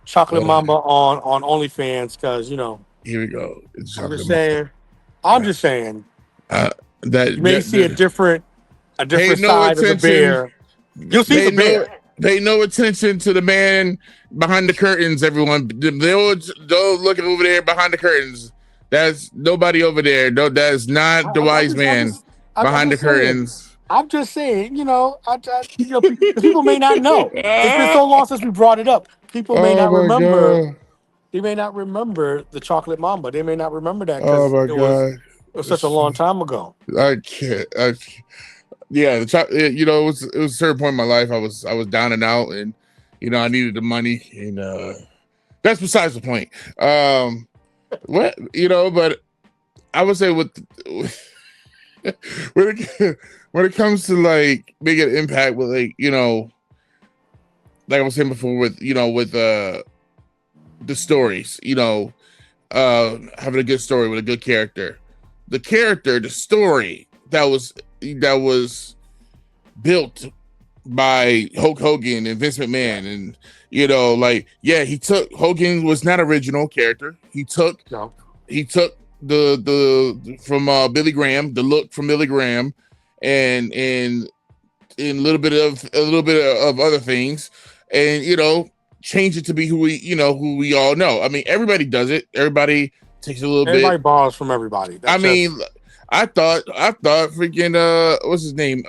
Chocolate Mamba on OnlyFans because Here we go. I'm just saying. That you may see a different side of the bear. You'll see the bear. Pay no attention to the man behind the curtains. Everyone, don't look over there behind the curtains. That's nobody over there. No, that's not the wise man behind the curtains. I'm just saying, people may not know. It's been so long since we brought it up. People may not remember. God. They may not remember the Chocolate Mamba. They may not remember that because it was such a long time ago. I can't. Yeah, it was a certain point in my life I was down and out, and I needed the money, and that's besides the point. But I would say when it comes to like making an impact with like I was saying before with the stories, having a good story with a good character, the story that was built by Hulk Hogan and Vince McMahon, and Hogan was not original character. He took the from Billy Graham, the look from Billy Graham, and a little bit of other things, and change it to be who we all know. I mean, everybody does it. Everybody takes a little bit. Everybody borrows from everybody. I thought freaking what's his name?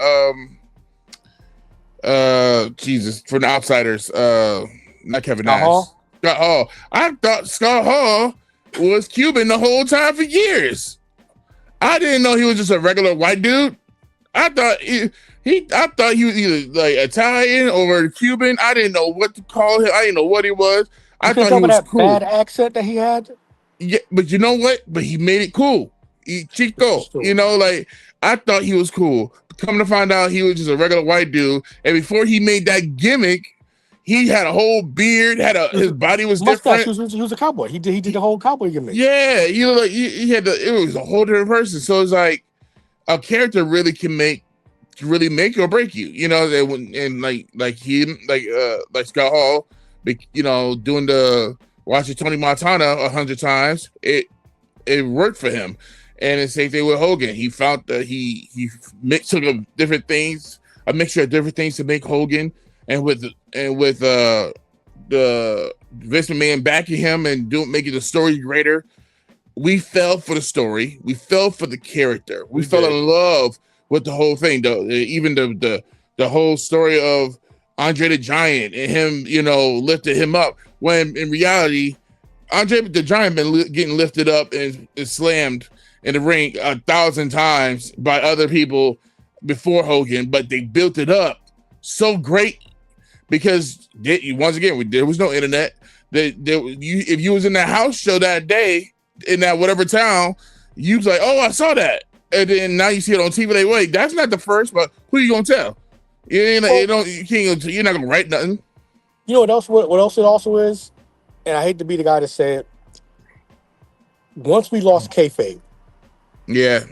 Jesus, from The Outsiders, not Kevin Nash. Scott Hall. I thought Scott Hall was Cuban the whole time for years. I didn't know he was just a regular white dude. I thought he was either like Italian or Cuban. I didn't know what to call him. I didn't know what he was. I thought he was that cool. Bad accent that he had. Yeah, but you know what? But he made it cool. Chico, I thought he was cool. Come to find out, he was just a regular white dude. And before he made that gimmick, he had a whole beard. His body was different. He was a cowboy. He did the whole cowboy gimmick. Yeah, he had it was a whole different person. So it's like a character really can make or break you. And like him, like Scott Hall, doing watching Tony Montana 100 times. It worked for him. And the same thing with Hogan. He found that he took a mixture of different things to make Hogan, and with the Vince McMahon backing him and making the story greater. We fell for the story. We fell for the character. We fell in love with the whole thing. Even the whole story of Andre the Giant and him, lifted him up. When in reality, Andre the Giant been getting lifted up and slammed in the ring 1,000 times by other people before Hogan, but they built it up so great because once again there was no internet. If you was in that house show that day in that whatever town, you was like, oh, I saw that, and then now you see it on TV. Like, wait, that's not the first, but who you gonna tell? You're not gonna write nothing. You know what else? What else it also is? And I hate to be the guy to say it. Once we lost kayfabe, Yeah,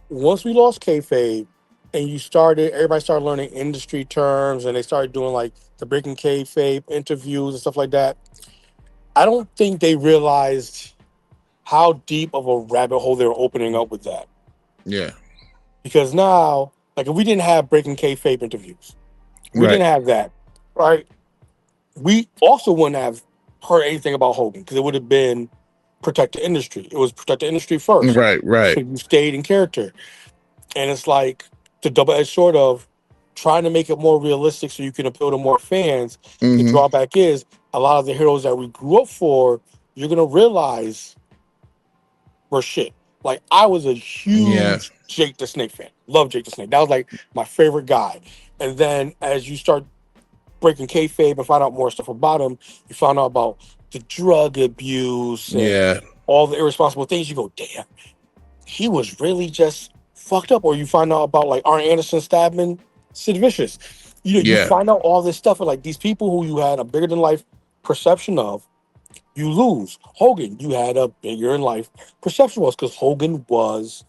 once we lost kayfabe, and everybody started learning industry terms, and they started doing like the breaking kayfabe interviews and stuff like that. I don't think they realized how deep of a rabbit hole they were opening up with that. yeah, Because now, like, if we didn't have breaking kayfabe interviews, we right, didn't have that, right? We also wouldn't have heard anything about Hogan because it would have been protect the industry. It was protect the industry first. right. So you stayed in character. And it's like the double-edged sword of trying to make it more realistic so you can appeal to more fans. The Mm-hmm. drawback is a lot of the heroes that we grew up for, you're gonna realize were shit. Like I was a Yeah, huge Jake the Snake fan. Love Jake the Snake. That was like my favorite guy. And then as you start breaking kayfabe and find out more stuff about him, you find out about the drug abuse and yeah, all the irresponsible things. You go, damn, he was really just fucked up. Or you find out about like Arn Anderson stabbing Sid Vicious. You yeah, find out all this stuff and like these people who you had a bigger than life perception of, you lose. Hogan, you had a bigger than life perception was because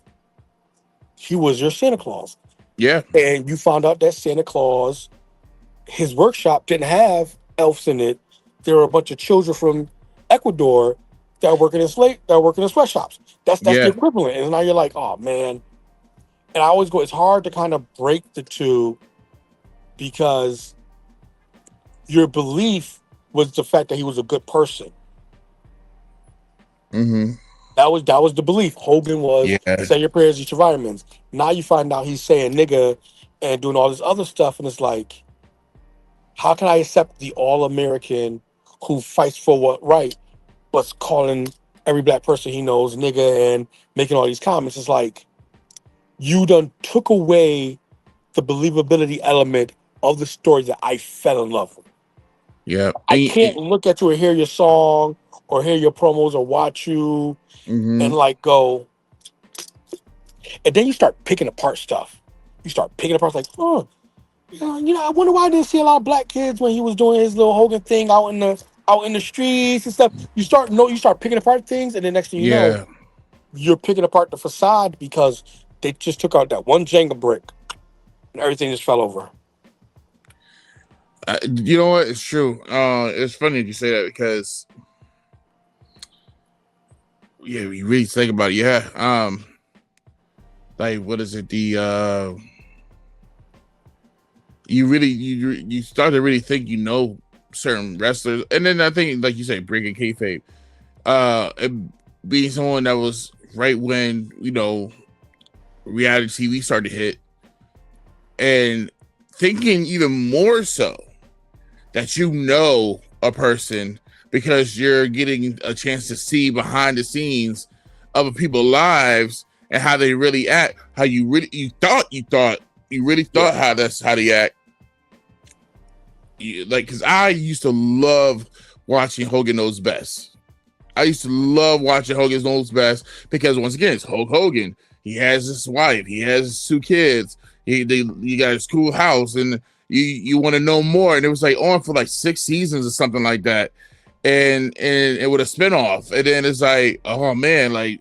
he was your Santa Claus. yeah, And you found out that Santa Claus, his workshop didn't have elves in it. There were a bunch of children from Ecuador that working in sweatshops. That's the yeah, equivalent. And now you're like, oh man. And I always go, it's hard to kind of break the two because your belief was the fact that he was a good person. mm-hmm. That was the belief. Hogan was Yeah, say your prayers, eat your vitamins. Now you find out he's saying nigga and doing all this other stuff, and it's like, how can I accept the all American who fights for what right, but calling every black person he knows nigga and making all these comments? It's like you done took away the believability element of the story that I fell in love with. yeah. I can't look at you or hear your song or hear your promos or watch you Mm-hmm. and like go, and then you start picking apart stuff. You start picking apart like, oh, I wonder why I didn't see a lot of black kids when he was doing his little Hogan thing out in the streets and stuff. You start picking apart things, and then next thing you know, Yeah. you're picking apart the facade because they just took out that one Jenga brick and everything just fell over. You know what? It's true. It's funny that you say that because, yeah, you really think about it. Yeah. Like, what is it? You start to really think certain wrestlers, and then I think, like you say, breaking kayfabe, and being someone that was right when reality TV started to hit, and thinking even more so that a person because you're getting a chance to see behind the scenes of people's lives and how they really act, how you really thought how that's how they act. Because I used to love watching Hogan Knows Best. I used to love watching Hogan Knows Best because once again, it's Hulk Hogan. He has his wife. He has his two kids. He got his cool house, and you want to know more. And it was like on for like 6 seasons or something like that, and it with a spinoff. And then it's like, oh man, like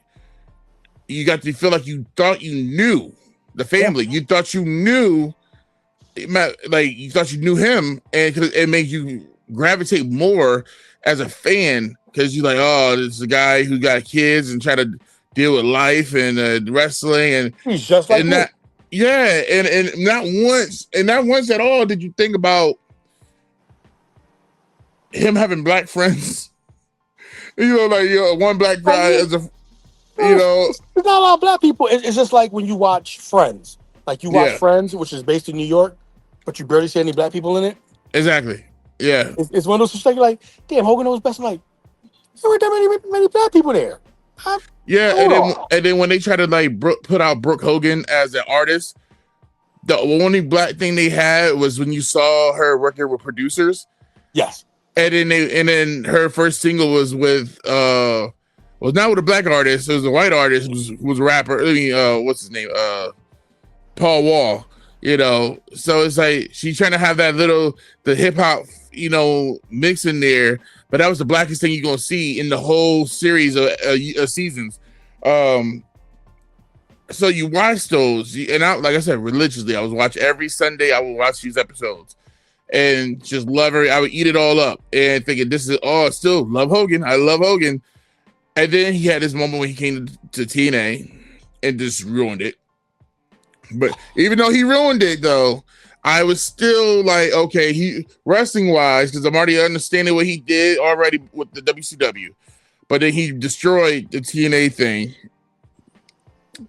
you got to feel like you thought you knew the family. Yeah. You thought you knew, like you thought you knew him, and it made you gravitate more as a fan because you're like, oh, this is a guy who got kids and try to deal with life and wrestling, and He's just like that. Yeah, and not once at all did you think about him having black friends. Like one black guy as a, There's not a lot of black people. It's just like when you watch Friends. Like you watch Friends, which is based in New York, but you barely see any black people in it. Exactly. Yeah. It's one of those things like, damn, Hogan Knows Best. I'm like, there weren't that many black people there. And then when they try to like put out Brooke Hogan as an artist, the only black thing they had was when you saw her working with producers, Yes. and then her first single was with was not with a black artist, it was a white artist who was a rapper. I mean, what's his name? Paul Wall. You know, so it's like she's trying to have that little the hip hop, you know, mix in there, but that was the blackest thing you're gonna see in the whole series of seasons. Um, so you watch those, and I, like I said, religiously, I was watch every Sunday. I would watch these episodes and just love her. I would eat it all up and thinking this is still love Hogan. I love Hogan. And then he had this moment when he came to TNA and just ruined it. But even though he ruined it, though, I was still like, okay, he wrestling wise, because I'm already understanding what he did already with the WCW. But then he destroyed the TNA thing.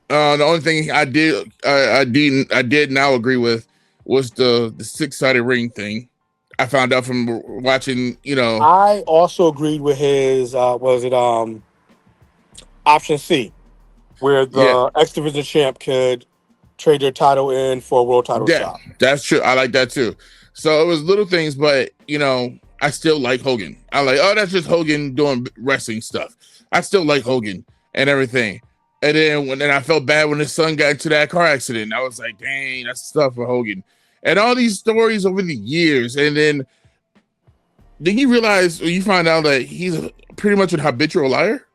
The only thing I did now agree with was the 6-sided ring thing. I found out from watching, you know. I also agreed with his was it option C, where Yeah, the X Division champ could trade their title in for a world title yeah, shot. that's true. I like that too. So it was little things, but you know, I still like Hogan. I like, oh, that's just Hogan doing wrestling stuff. I still like Hogan and everything. And then I felt bad when his son got into that car accident. I was like, dang, that's stuff for Hogan. And all these stories over the years. And then you realize, or you find out that he's pretty much a habitual liar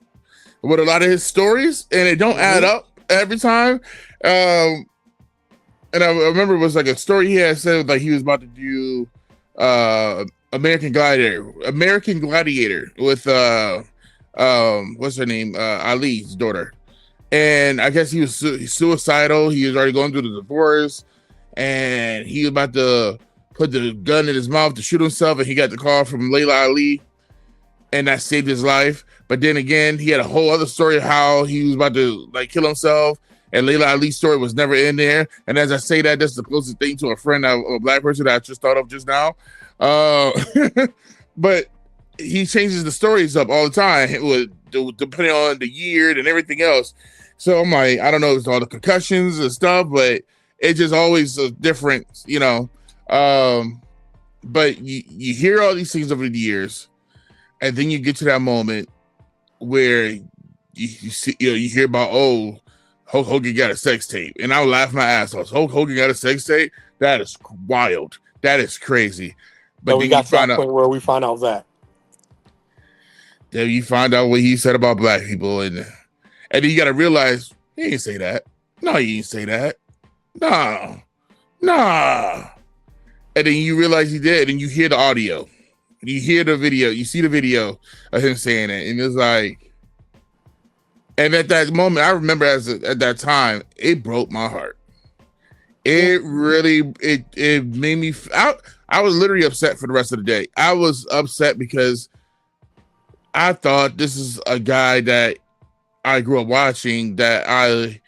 with a lot of his stories, and it don't add up every time. And I remember it was like a story he had said, like he was about to do American Gladiator with what's her name, Ali's daughter. And I guess he was suicidal. He was already going through the divorce, and he was about to put the gun in his mouth to shoot himself, and he got the call from Layla Ali, and that saved his life. But then again, he had a whole other story of how he was about to like kill himself, and Layla Ali's story was never in there. And as I say that, that's the closest thing to a friend, a black person that I just thought of just now. But he changes the stories up all the time, depending on the year and everything else. So I'm like, I don't know, it's all the concussions and stuff, but it's just always a different, you know. But you hear all these things over the years, and then you get to that moment where you see, you know, you hear about, oh, Hulk Hogan got a sex tape, and I'll laugh my ass off. Hulk Hogan got a sex tape? That is wild. That is crazy. But we got to that point where we find out that. Then you find out what he said about black people, and then you got to realize he didn't say that. No, he didn't say that. Nah. And then you realize he did, and you hear the audio, you hear the video, you see the video of him saying it, and it's like, and at that moment, I remember at that time, it broke my heart. It really, it made me. I was literally upset for the rest of the day. I was upset because I thought this is a guy that I grew up watching, that I,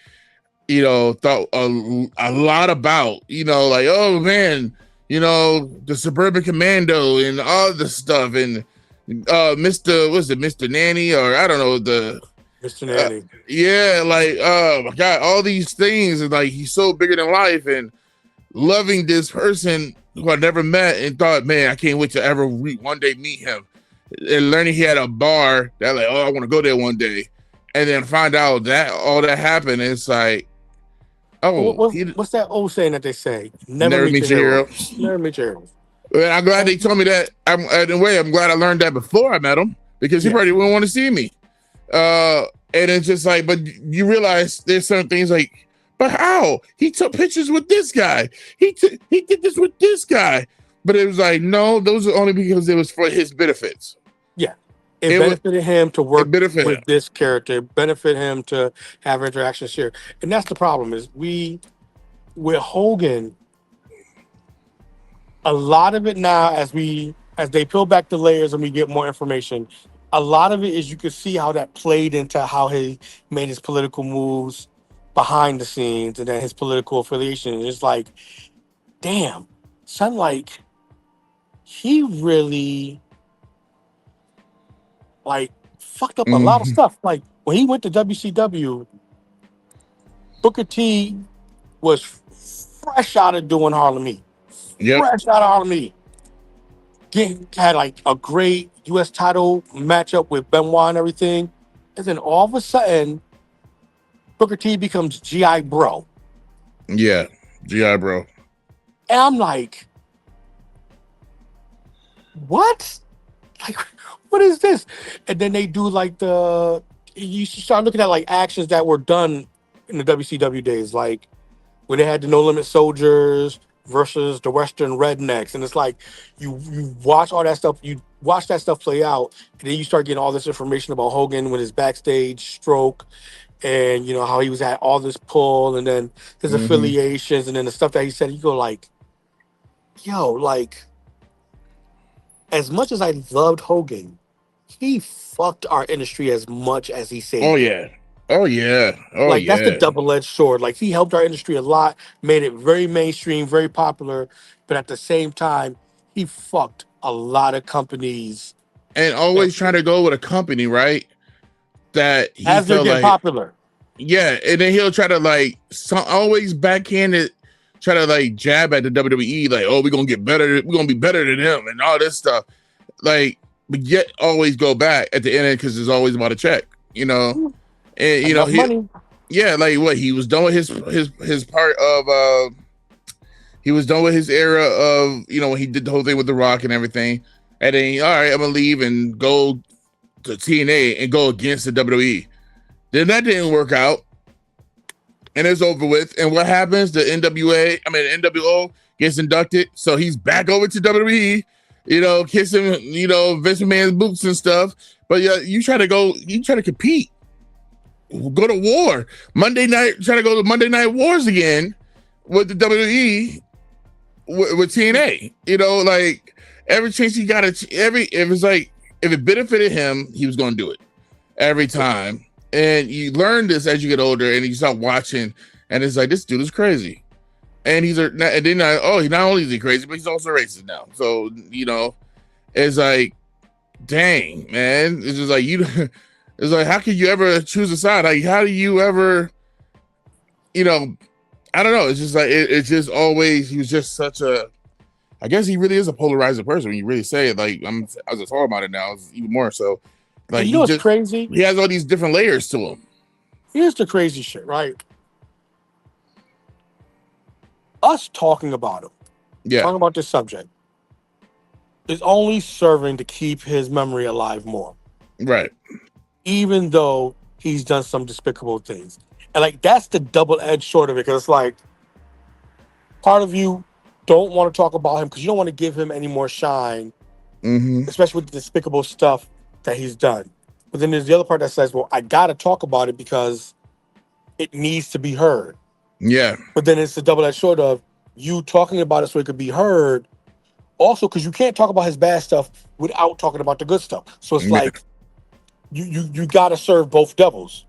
you know, thought a lot about, you know, like, oh man, you know, the Suburban Commando and all this stuff, and Mr. Nanny, or I don't know, the Mr. Nanny. Yeah, like, oh my God, all these things, and like he's so bigger than life, and loving this person who I never met, and thought, man, I can't wait to ever one day meet him. And learning he had a bar that, like, oh, I want to go there one day, and then find out that all that happened. It's like, oh, what's that old saying that they say? Never meet your heroes. Never meet your heroes. And I'm glad they told me that. In a way, I'm glad I learned that before I met him, because he probably wouldn't want to see me. And it's just like, but you realize there's certain things like, but how? He took pictures with this guy. He did this with this guy. But it was like, no, those are only because it was for his benefits. Yeah. It benefited him to work with this character, benefit him to have interactions here. And that's the problem, is with Hogan, a lot of it now, as they peel back the layers and we get more information, a lot of it is you could see how that played into how he made his political moves behind the scenes, and then his political affiliation. It's like, damn, son, like, he really like fucked up a lot of stuff. Like when he went to WCW, Booker T was fresh out of doing Harlem Heat. Yep. Fresh out of Harlem Heat. Had like a great U.S. title matchup with Benoit and everything. And then all of a sudden, Booker T becomes G.I. Bro. Yeah. GI bro. And I'm like, what? Like, what is this? And then they do like you start looking at like actions that were done in the WCW days, like when they had the No Limit Soldiers versus the Western Rednecks. And it's like you watch all that stuff, you watch that stuff play out, and then you start getting all this information about Hogan with his backstage stroke and how he was at all this pull and then his Hmm. affiliations and then the stuff that he said. You go like, yo, like as much as I loved Hogan, he fucked our industry as much as he Oh saved it. yeah. Oh yeah. Oh Like that's the yeah. double-edged sword. Like he helped our industry a lot, made it very mainstream, very popular, but at the same time, he fucked a lot of companies And that, always trying to go with a company, right? That he as they're felt getting like, popular. yeah, and then he'll try to like always backhand it, try to like jab at the WWE, like, oh, we're gonna get better, we're gonna be better than him and all this stuff. Like, but yet always go back at the end because it's always about a check, And Enough he, money. yeah, like what he was done with his part of he was done with his era of when he did the whole thing with The Rock and everything. And then all right, I'm gonna leave and go to TNA and go against the WWE. Then that didn't work out. And it's over with. And what happens? The NWO gets inducted. So he's back over to WWE, kissing, Vince McMahon's boots and stuff. But yeah, you try to compete. Go to war. Monday night, try to go to Monday Night Wars again with the WWE with TNA. Like every chance he got if it benefited him, he was gonna do it every time. And you learn this as you get older and you start watching, and it's like, this dude is crazy. And he not only is he crazy, but he's also racist now. So, it's like, dang, man. It's just like it's like, how can you ever choose a side? Like, how do you ever, I don't know. It's just like it's just always, he was just such a, I guess he really is a polarizing person when you really say it. Like I was just talking about it now, it's even more so. Like And what's crazy? he has all these different layers to him. Here's the crazy shit, right? Us talking about him, Yeah. talking about this subject, is only serving to keep his memory alive more. Right. Even though he's done some despicable things. And like that's the double-edged sword of it, because it's like part of you don't want to talk about him because you don't want to give him any more shine, especially with the despicable stuff that he's done. But then there's the other part that says, well, I gotta talk about it because it needs to be heard. Yeah. But then it's the double-edged sword of you talking about it so it could be heard. Also, because you can't talk about his bad stuff without talking about the good stuff. So it's like you gotta serve both devils.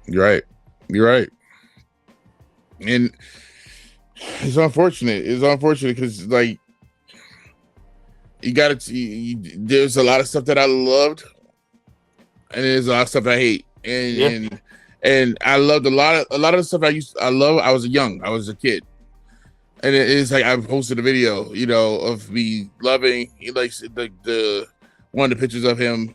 You're right. You're right. And it's unfortunate. It's unfortunate because like you got to. There's a lot of stuff that I loved, and there's a lot of stuff I hate. And I loved a lot of the stuff I love. I was a kid, and it's like I posted a video, of me loving like the one of the pictures of him,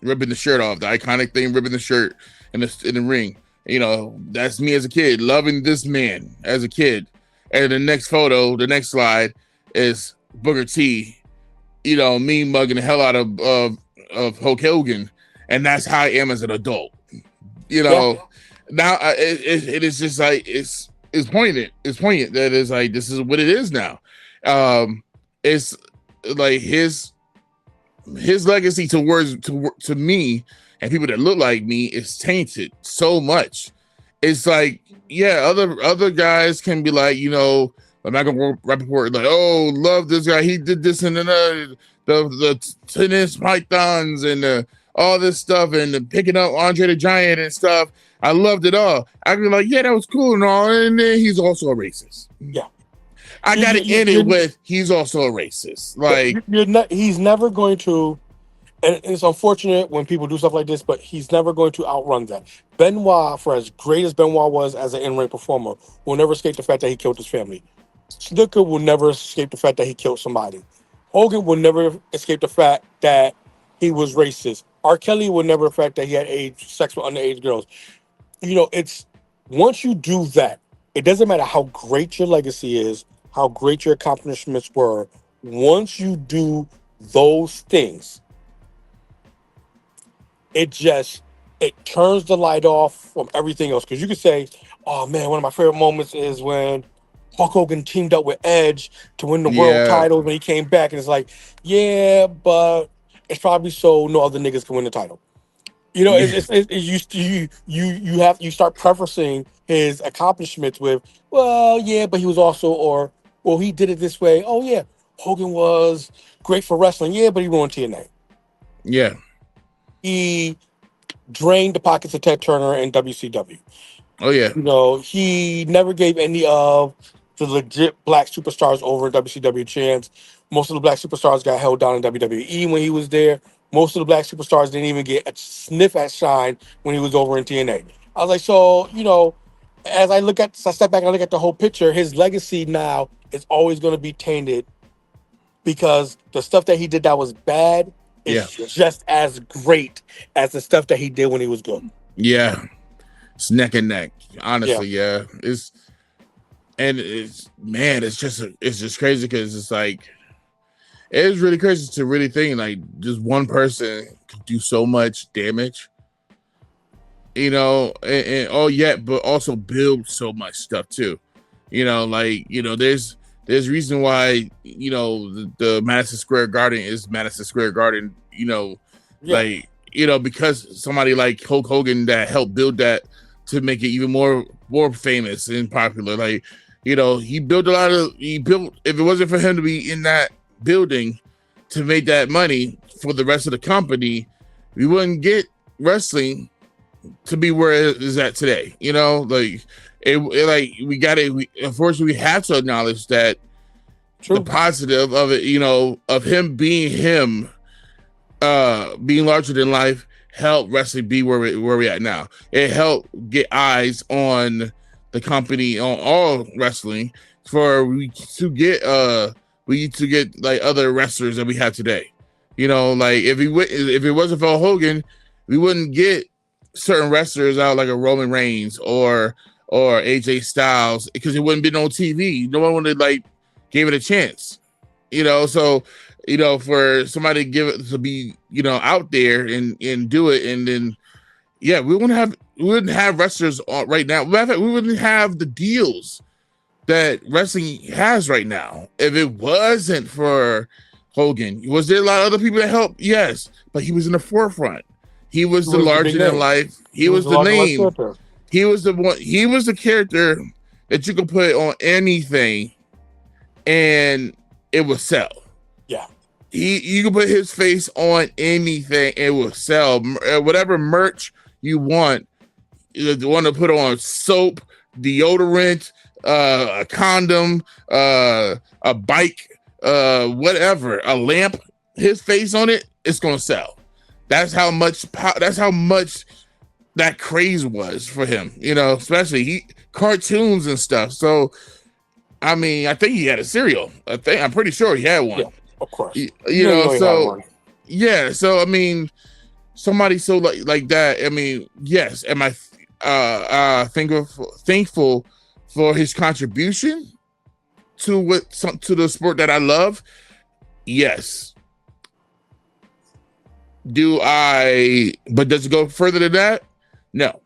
ripping the shirt off, the iconic thing, ripping the shirt in the ring. That's me as a kid, loving this man as a kid. And the next photo, the next slide is Booker T, me mugging the hell out of Hulk Hogan, and that's how I am as an adult. Now it is just like it's poignant. It's poignant that it's like this is what it is now. It's like his legacy to me and people that look like me is tainted so much. It's like, yeah, other guys can be like, Michael Rappaport, like, oh, love this guy, he did this and the tennis pythons and all this stuff and picking up Andre the Giant and stuff. I loved it all. I be like, yeah, that was cool and all, and then he's also a racist. Yeah. I got to end it with he's also a racist. Like he's never going to, And it's unfortunate when people do stuff like this, but he's never going to outrun that. Benoit, for as great as Benoit was as an in-ring performer, will never escape the fact that he killed his family. Snooker will never escape the fact that he killed somebody. Hogan will never escape the fact that he was racist. R. Kelly will never fact that he had sex with underage girls. It's once you do that, it doesn't matter how great your legacy is, how great your accomplishments were. Once you do those things, it turns the light off from everything else. Because you could say, "Oh man, one of my favorite moments is when Hulk Hogan teamed up with Edge to win the world Yeah, title when he came back." And it's like, yeah, but it's probably so no other niggas can win the title. yeah, You start prefacing his accomplishments with, well, yeah, but he was also, or well, he did it this way. Oh yeah, Hogan was great for wrestling. Yeah, but he won TNA. yeah. He drained the pockets of Ted Turner and WCW. Oh yeah, He never gave any of the legit black superstars over in WCW a chance. Most of the black superstars got held down in WWE when he was there. Most of the black superstars didn't even get a sniff at shine when he was over in TNA. I was like, so, as I step back and I look at the whole picture, his legacy now is always going to be tainted because the stuff that he did that was bad yeah, is just as great as the stuff that he did when he was good. yeah. It's neck and neck. Yeah, Honestly, yeah. It's just crazy because it's like it is really crazy to really think like just one person could do so much damage, and oh yeah, but also build so much stuff too. There's reason why the Madison Square Garden is Madison Square Garden. yeah, Because somebody like Hulk Hogan that helped build that to make it even more famous and popular. Like, he built if it wasn't for him to be in that building to make that money for the rest of the company, we wouldn't get wrestling to be where it is at today. Unfortunately we have to acknowledge that the true. positive of it, of him being larger than life helped wrestling be where we at now. It helped get eyes on the company, on all wrestling, for we to get like other wrestlers that we have today. Like if it wasn't for Hogan, we wouldn't get certain wrestlers out like a Roman Reigns or AJ Styles, because it wouldn't been on TV. No one would like gave it a chance. So for somebody to give it to be out there and do it, and then we wouldn't have wrestlers right now. Matter of fact, we wouldn't have the deals that wrestling has right now if it wasn't for Hogan. Was there a lot of other people that helped? Yes, but he was in the forefront. He was He the was the big larger than name. life. He He was was the the larger life name. character. He was the one. He was the character that you could put on anything, and it would sell. Yeah, You can put his face on anything, it will sell. Whatever merch you want to put on soap, deodorant, a condom, a bike, whatever, a lamp, his face on it, it's gonna sell. That's how much that craze was for him, especially he cartoons and stuff. So I mean, I think he had a cereal. I'm pretty sure he had one. yeah, of course. You know he had So one. yeah. So I mean, somebody so like that. I mean, yes. Am I thankful for his contribution to the sport that I love? Yes. Do I? But does it go further than that? No.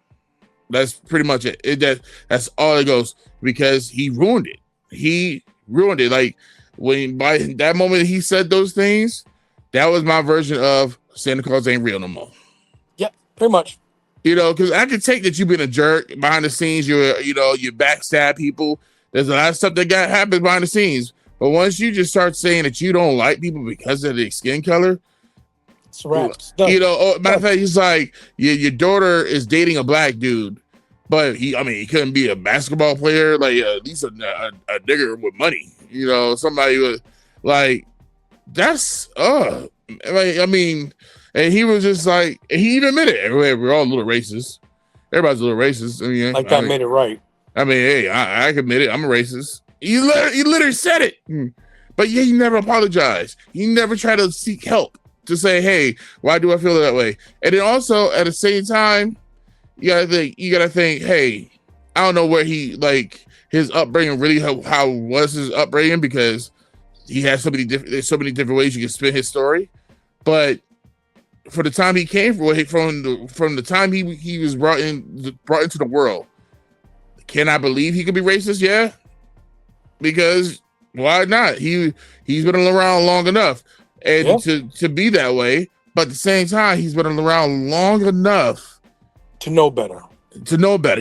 That's pretty much it. That's all it goes, because he ruined it. He ruined it. Like when by that moment he said those things, that was my version of Santa Claus ain't real no more. Yeah, pretty much. Because I can take that you've been a jerk behind the scenes. You backstab people. There's a lot of stuff that happens behind the scenes. But once you just start saying that you don't like people because of their skin color, It's a wrap. It's done. Matter of fact, he's like, your daughter is dating a black dude, but he couldn't be a basketball player, like at least a nigger with money, somebody with like, that's, And he was just like, he even admitted it. We're all a little racist. Everybody's a little racist. Like that made it right. Hey, I admit it. I'm a racist. He literally said it. But yeah, he never apologized. He never tried to seek help to say, hey, why do I feel that way? And then also at the same time, you gotta think, hey, I don't know where he like his upbringing really how was his upbringing, because he has so many different ways you can spin his story. But for the time he came from the time he was brought into the world, can I believe he could be racist? Yeah, because why not? He's been around long enough, and to be that way. But at the same time, he's been around long enough to know better.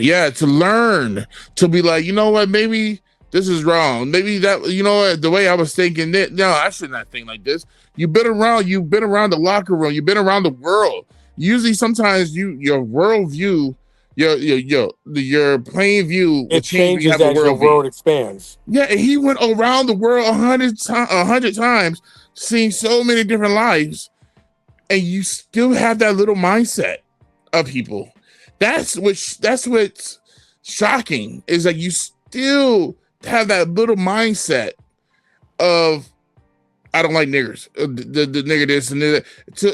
Yeah, to learn, to be like, you know what, maybe this is wrong. Maybe that, you know what, the way I was thinking that, no, I should not think like this. You've been around the locker room, you've been around the world. Usually sometimes your world view, your plain view, it changes as your world expands. Yeah, and he went around the world 100 times, seeing so many different lives, and you still have that little mindset of people. That's what's shocking, is that you still have that little mindset of, I don't like niggers, the nigger this and that.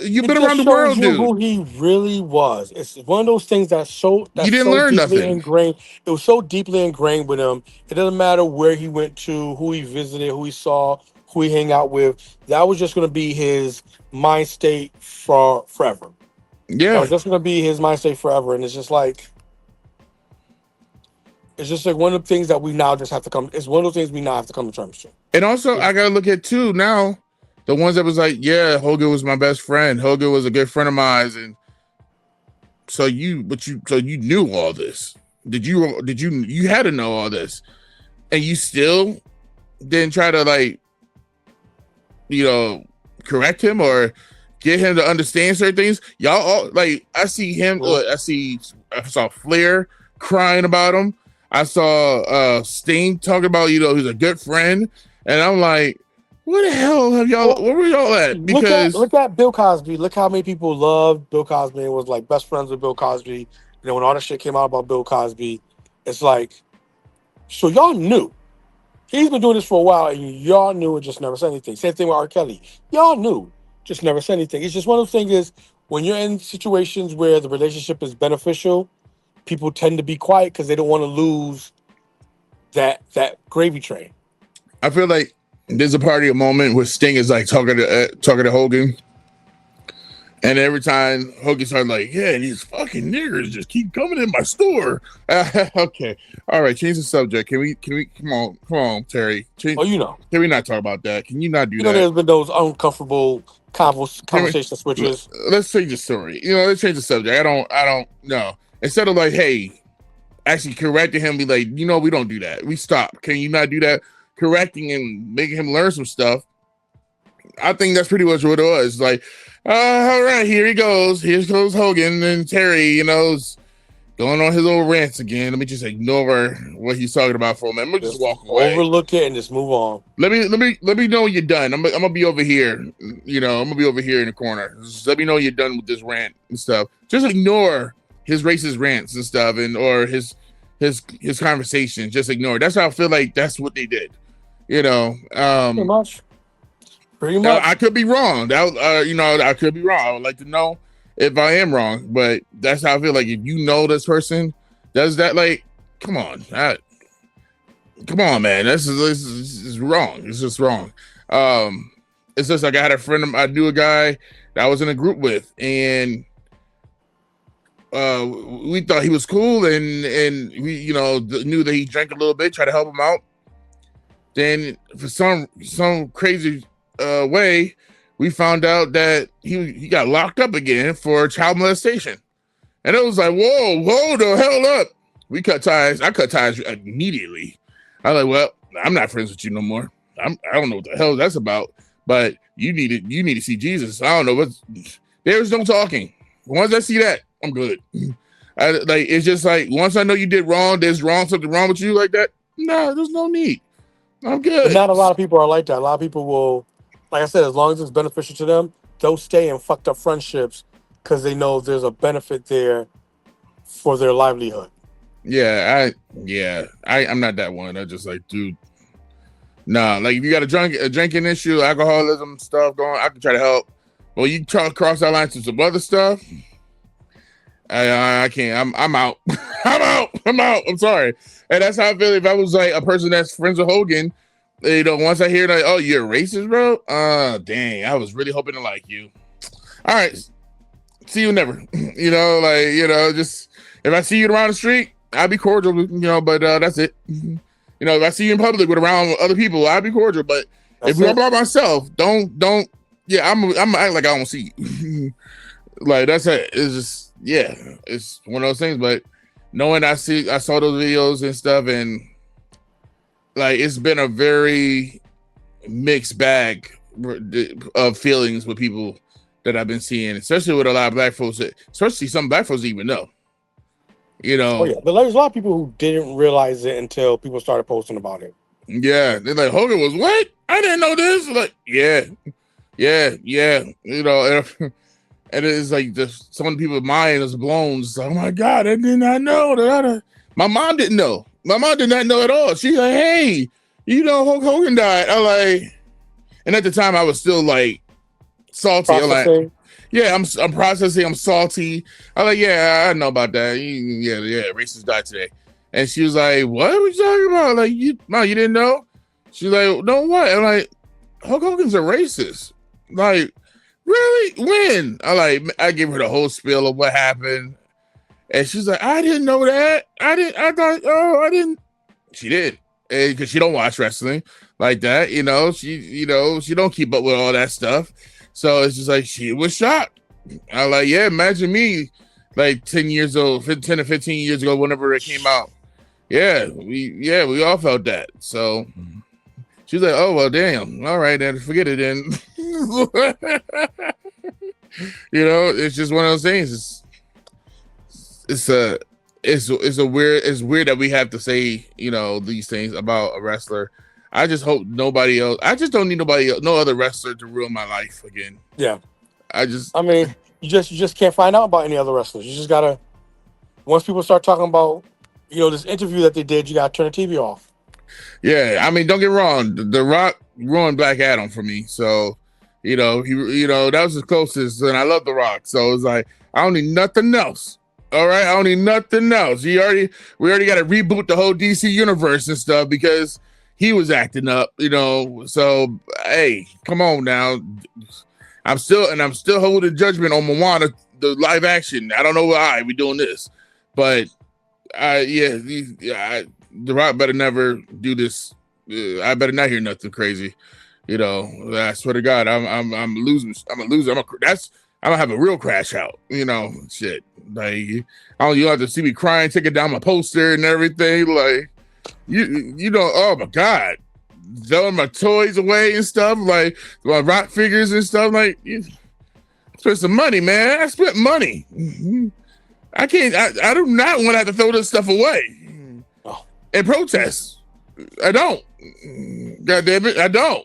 You've been around the world, dude. Who he really was. It's one of those things that's you didn't learn nothing. Ingrained. It was so deeply ingrained with him. It doesn't matter where he went to, who he visited, who he saw, who he hung out with. That was just going to be his mind state for forever. Yeah, that was just going to be his mind state forever. And it's just like one of the things that we now just have to come. It's one of those things we now have to come to terms to. And also, I gotta look at too now, the ones that was like, yeah, Hogan was my best friend. Hogan was a good friend of mine, and so you knew all this. You had to know all this, and you still didn't try to, like, correct him or get him to understand certain things. Y'all all, like, I see him. I saw Flair crying about him. I saw Sting talking about, he's a good friend. And I'm like, what the hell have y'all? Where were y'all at? Because look at Bill Cosby. Look how many people loved Bill Cosby and was like best friends with Bill Cosby. When all this shit came out about Bill Cosby, it's like, so y'all knew he's been doing this for a while, and y'all knew and just never said anything. Same thing with R. Kelly. Y'all knew, just never said anything. It's just one of those things is when you're in situations where the relationship is beneficial, people tend to be quiet because they don't want to lose that gravy train. I feel like there's a moment where Sting is like talking to Hogan, and every time Hogan started like, yeah, these fucking niggers just keep coming in my store. Okay, all right, change the subject. Can we come on, Terry? Can we not talk about that? Can you not do that? There's been those uncomfortable conversation switches. Let's change the story. Let's change the subject. I don't know. Instead of like, hey, actually correcting him, be like, we don't do that. We stop. Can you not do that? Correcting and making him learn some stuff. I think that's pretty much what it was. Like, all right, here goes Hogan, and Terry, is going on his little rants again. Let me just ignore what he's talking about for a minute. Let me just walk away. Overlook it and just move on. Let me know when you're done. I'm gonna be over here. I'm gonna be over here in the corner. Just let me know you're done with this rant and stuff. Just ignore his racist rants and stuff, or his conversation. Just ignore it. That's how I feel like that's what they did. Pretty much. I could be wrong. I could be wrong. I would like to know if I am wrong, but that's how I feel like. If this person does that, like, come on, man, this is wrong. It's just wrong. It's just like I knew a guy that I was in a group with, and we thought he was cool, and we knew that he drank a little bit, tried to help him out. Then for some crazy way, we found out that he got locked up again for child molestation, and it was like, whoa, the hell up. We cut ties. I cut ties immediately. I was like, well, I'm not friends with you no more. I don't know what the hell that's about, but you need to see Jesus. I don't know there's no talking. Once I see that, I'm good. It's just like, once I know you did wrong, there's something wrong with you like that. No, there's no need. I'm good. But not a lot of people are like that. A lot of people will, like I said, as long as it's beneficial to them, they'll stay in fucked up friendships because they know there's a benefit there for their livelihood. I'm not that one. I just like, dude, nah. Like if you got a drinking issue, alcoholism stuff going, I can try to help. Well, you try to cross that line to some other stuff. I can't. I'm out. I'm out. I'm sorry. And that's how I feel if I was like a person that's friends with Hogan. You know, once I hear like, oh, you're a racist, bro. Dang, I was really hoping to like you. All right, see you never. Just if I see you around the street, I'll be cordial. But that's it. If I see you in public with around other people, I'll be cordial. But if I'm by myself, don't. Yeah, I'm act like I don't see you. Like that's it. It's just it's one of those things. But knowing I saw those videos and stuff, and like it's been a very mixed bag of feelings with people that I've been seeing, especially with a lot of black folks, especially some black folks even know. Oh yeah, but there's a lot of people who didn't realize it until people started posting about it. Yeah, they're like, Hogan was what? I didn't know this. Like, yeah. And it's like some of the people's mind is blown. It's like, oh my God, I did not know that. My mom didn't know. My mom did not know at all. She's like, hey, Hulk Hogan died. I'm like, and at the time I was still like salty. I'm like, yeah, I'm processing. I'm salty. I'm like, yeah, I know about that. Yeah, racist died today. And she was like, what are you talking about? Like, you didn't know? She's like, no, what? I'm like, Hulk Hogan's a racist. Like, really? When? I gave her the whole spiel of what happened. And she's like, I didn't know that. I didn't. She did. Because she don't watch wrestling like that. She don't keep up with all that stuff. So it's just like, she was shocked. I'm like, yeah, imagine me like 10 years old, 10 to 15 years ago, whenever it came out. Yeah, we all felt that. So she's like, oh, well, damn. All right, then forget it then. It's just one of those things. It's weird that we have to say, these things about a wrestler. I just hope nobody else, I just don't need no other wrestler to ruin my life again. Yeah. You just can't find out about any other wrestlers. You just gotta, once people start talking about, this interview that they did, you gotta turn the TV off. Yeah, don't get me wrong. The Rock ruined Black Adam for me. So, he that was the closest, and I love The Rock. So it's like, I don't need nothing else. All right, I don't need nothing else. We already got to reboot the whole DC universe and stuff because he was acting up, So hey, come on now. I'm still holding judgment on Moana, the live action. I don't know why we doing this, but The Rock better never do this. I better not hear nothing crazy. I swear to God, I'm losing. I'm a loser. I'm gonna have a real crash out. Shit. Like you don't have to see me crying, taking down my poster and everything. Like oh my God, throwing my toys away and stuff, like my rock figures and stuff. Like, spent some money, man. I spent money. I can't. I do not want to have to throw this stuff away in protest. I don't. God damn it, I don't.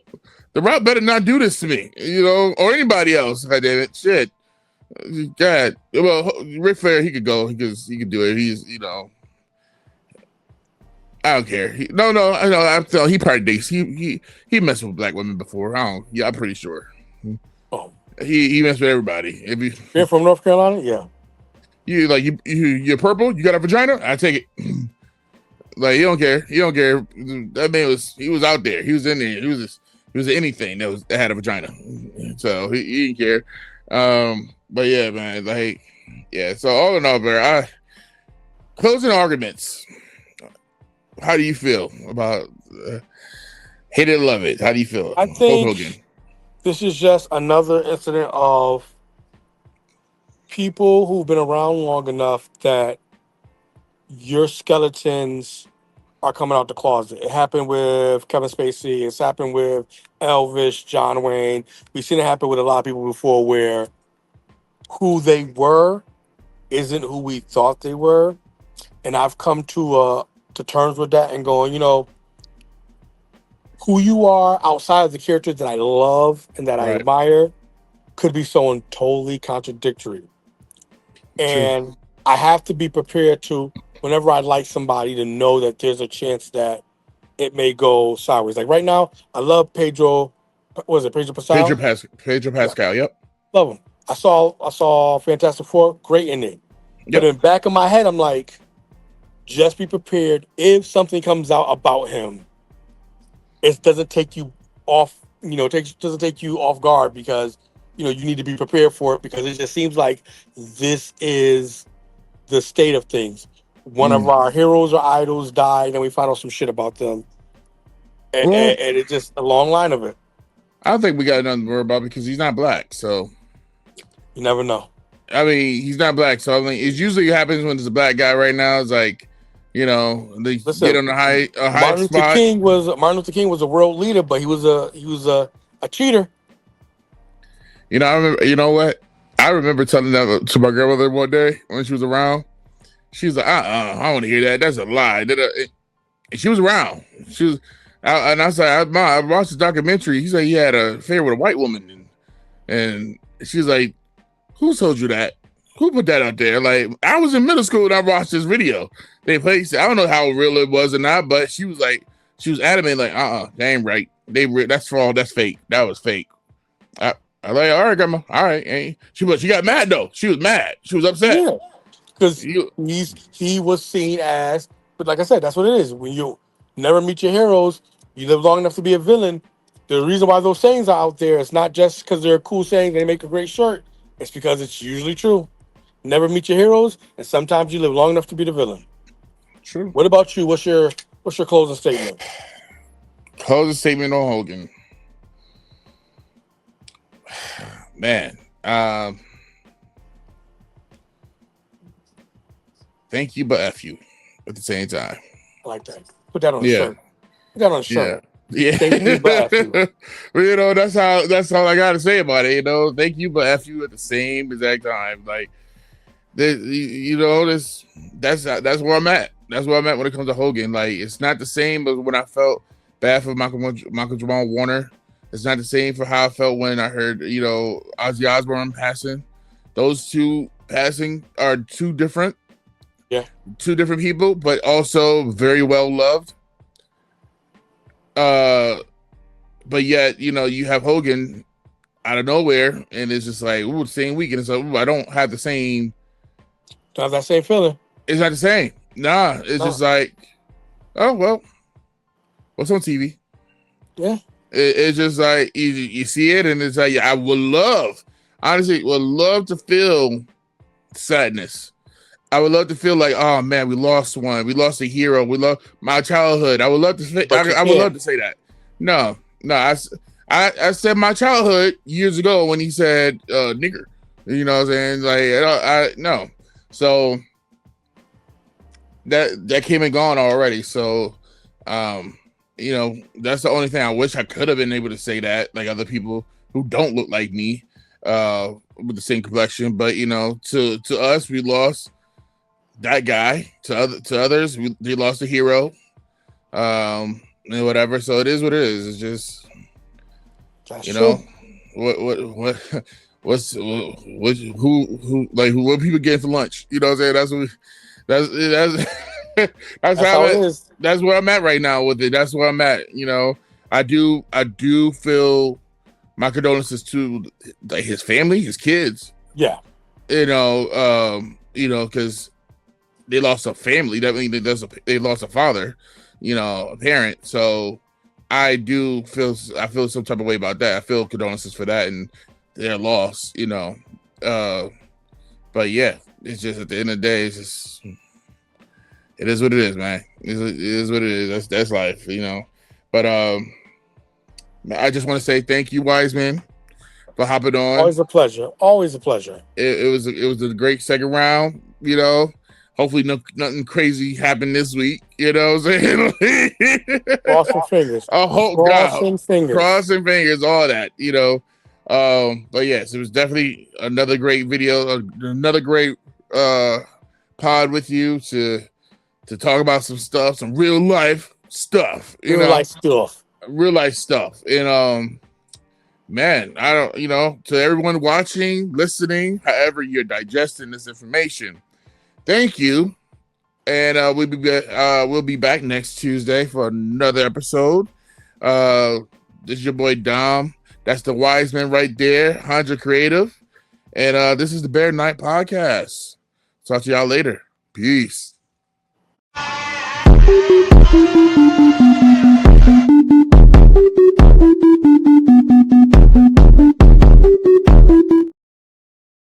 The Rock better not do this to me, or anybody else. God damn it, shit. God. Well, Ric Flair, he could go because he could do it. He's, I don't care. He probably dates. He messed with black women before. I'm pretty sure. Oh, he messed with everybody. You're from North Carolina, yeah. You're purple. You got a vagina. I take it. Like, you don't care. That man he was out there. He was in there. He was anything that had a vagina. So he didn't care. But yeah, man. Like, yeah. So all in all, Bear, closing arguments. How do you feel about hate it, love it? How do you feel? I think this is just another incident of people who've been around long enough that your skeletons are coming out the closet. It happened with Kevin Spacey. It's happened with Elvis, John Wayne. We've seen it happen with a lot of people before where who they were isn't who we thought they were. And I've come to terms with that and going, who you are outside of the character that I love and that I admire could be someone totally contradictory. True. And I have to be prepared to, whenever I like somebody, to know that there's a chance that it may go sideways. Like right now, I love Pedro. What was it Pedro Pascal? Pedro Yeah, Pascal. Yep. love him. I saw Fantastic Four, great in it. But Yep. in the back of my head, I'm like, just be prepared if something comes out about him. It doesn't take you off. Doesn't take you off guard because you need to be prepared for it because it just seems like this is the state of things. One of Mm. our heroes or idols died, and we found out some shit about them, and, Well, and, and it's just a long line of it. I don't think we got nothing to worry about because he's not black. So You never know. I mean, he's not black. So I mean, it usually happens when there's a black guy right now. It's like, they get Listen, on a high Martin Luther spot. King was a world leader, but he was a cheater. I remember. You know what? I remember telling that to my grandmother one day when she was around. She was like, I don't want to hear that. That's a lie. And she was around. She was, and I said, Ma, I watched the documentary. He said he had an affair with a white woman, and she's like, who told you that? Who put that out there? Like, I was in middle school and I watched this video. They played. I don't know how real it was or not, but she was adamant, like, that ain't right. That's false. That's fake. That was fake. I like, all right, grandma. All right. She got mad though. She was mad. She was upset. Yeah, because he was seen as. But like I said, that's what it is. When you never meet your heroes, you live long enough to be a villain. The reason why those sayings are out there is not just because they're cool sayings. They make a great shirt. It's because it's usually true. Never meet your heroes, and sometimes you live long enough to be the villain. True. What about you? What's your closing statement? Closing statement on Hogan. Man, thank you, but F you at the same time. I like that. Put that on a shirt. Put that on a shirt. Yeah. Thank you, but F you. Well, that's all I gotta say about it. Thank you, but F you at the same exact time. Like, that's where I'm at. That's where I'm at when it comes to Hogan. Like, it's not the same as when I felt bad for Michael Jamal Warner. It's not the same for how I felt when I heard, Ozzy Osbourne passing. Those two passing are two different people, but also very well loved. But yet, you have Hogan out of nowhere, and it's just like, the same week, and it's like, I don't have the same. Don't have that same feeling. It's not the same. Nah, it's just like, oh well, what's on TV? Yeah. It's just like you see it, and it's like I would love to feel sadness. I would love to feel like, oh man, we lost one. We lost a hero. We lost my childhood. I would love to. I would love to say that. No. I said my childhood years ago when he said nigger. You know what I'm saying? Like no. So that came and gone already. So that's the only thing I wish I could have been able to say that, like other people who don't look like me, with the same complexion. But to us, we lost that guy. To others, they lost a hero, and whatever. So it is what it is. It's just That's true. what people get for lunch. You know what I'm saying? That's how it is. That's where I'm at right now with it. That's where I'm at. I do feel my condolences to like his family, his kids. Yeah. Because they lost a family. That means they lost a father, a parent. So I feel some type of way about that. I feel condolences for that and their loss, but yeah, it's just at the end of the day, it is what it is, man. It is what it is. That's life, But I just want to say thank you, Wiseman, for hopping on. Always a pleasure. Always a pleasure. It was a great second round, Hopefully nothing crazy happened this week. You know what I'm saying? Crossing fingers. Oh, God. Crossing fingers, all that, But yes, it was definitely another great video, another great pod with you to talk about some stuff, some real life stuff. Real life stuff. And man, I don't, to everyone watching, listening, however you're digesting this information, thank you. And we'll be back next Tuesday for another episode. This is your boy Dom. That's the Wiseman right there, Honja Creative. And this is the BearatNight podcast. Talk to y'all later. Peace.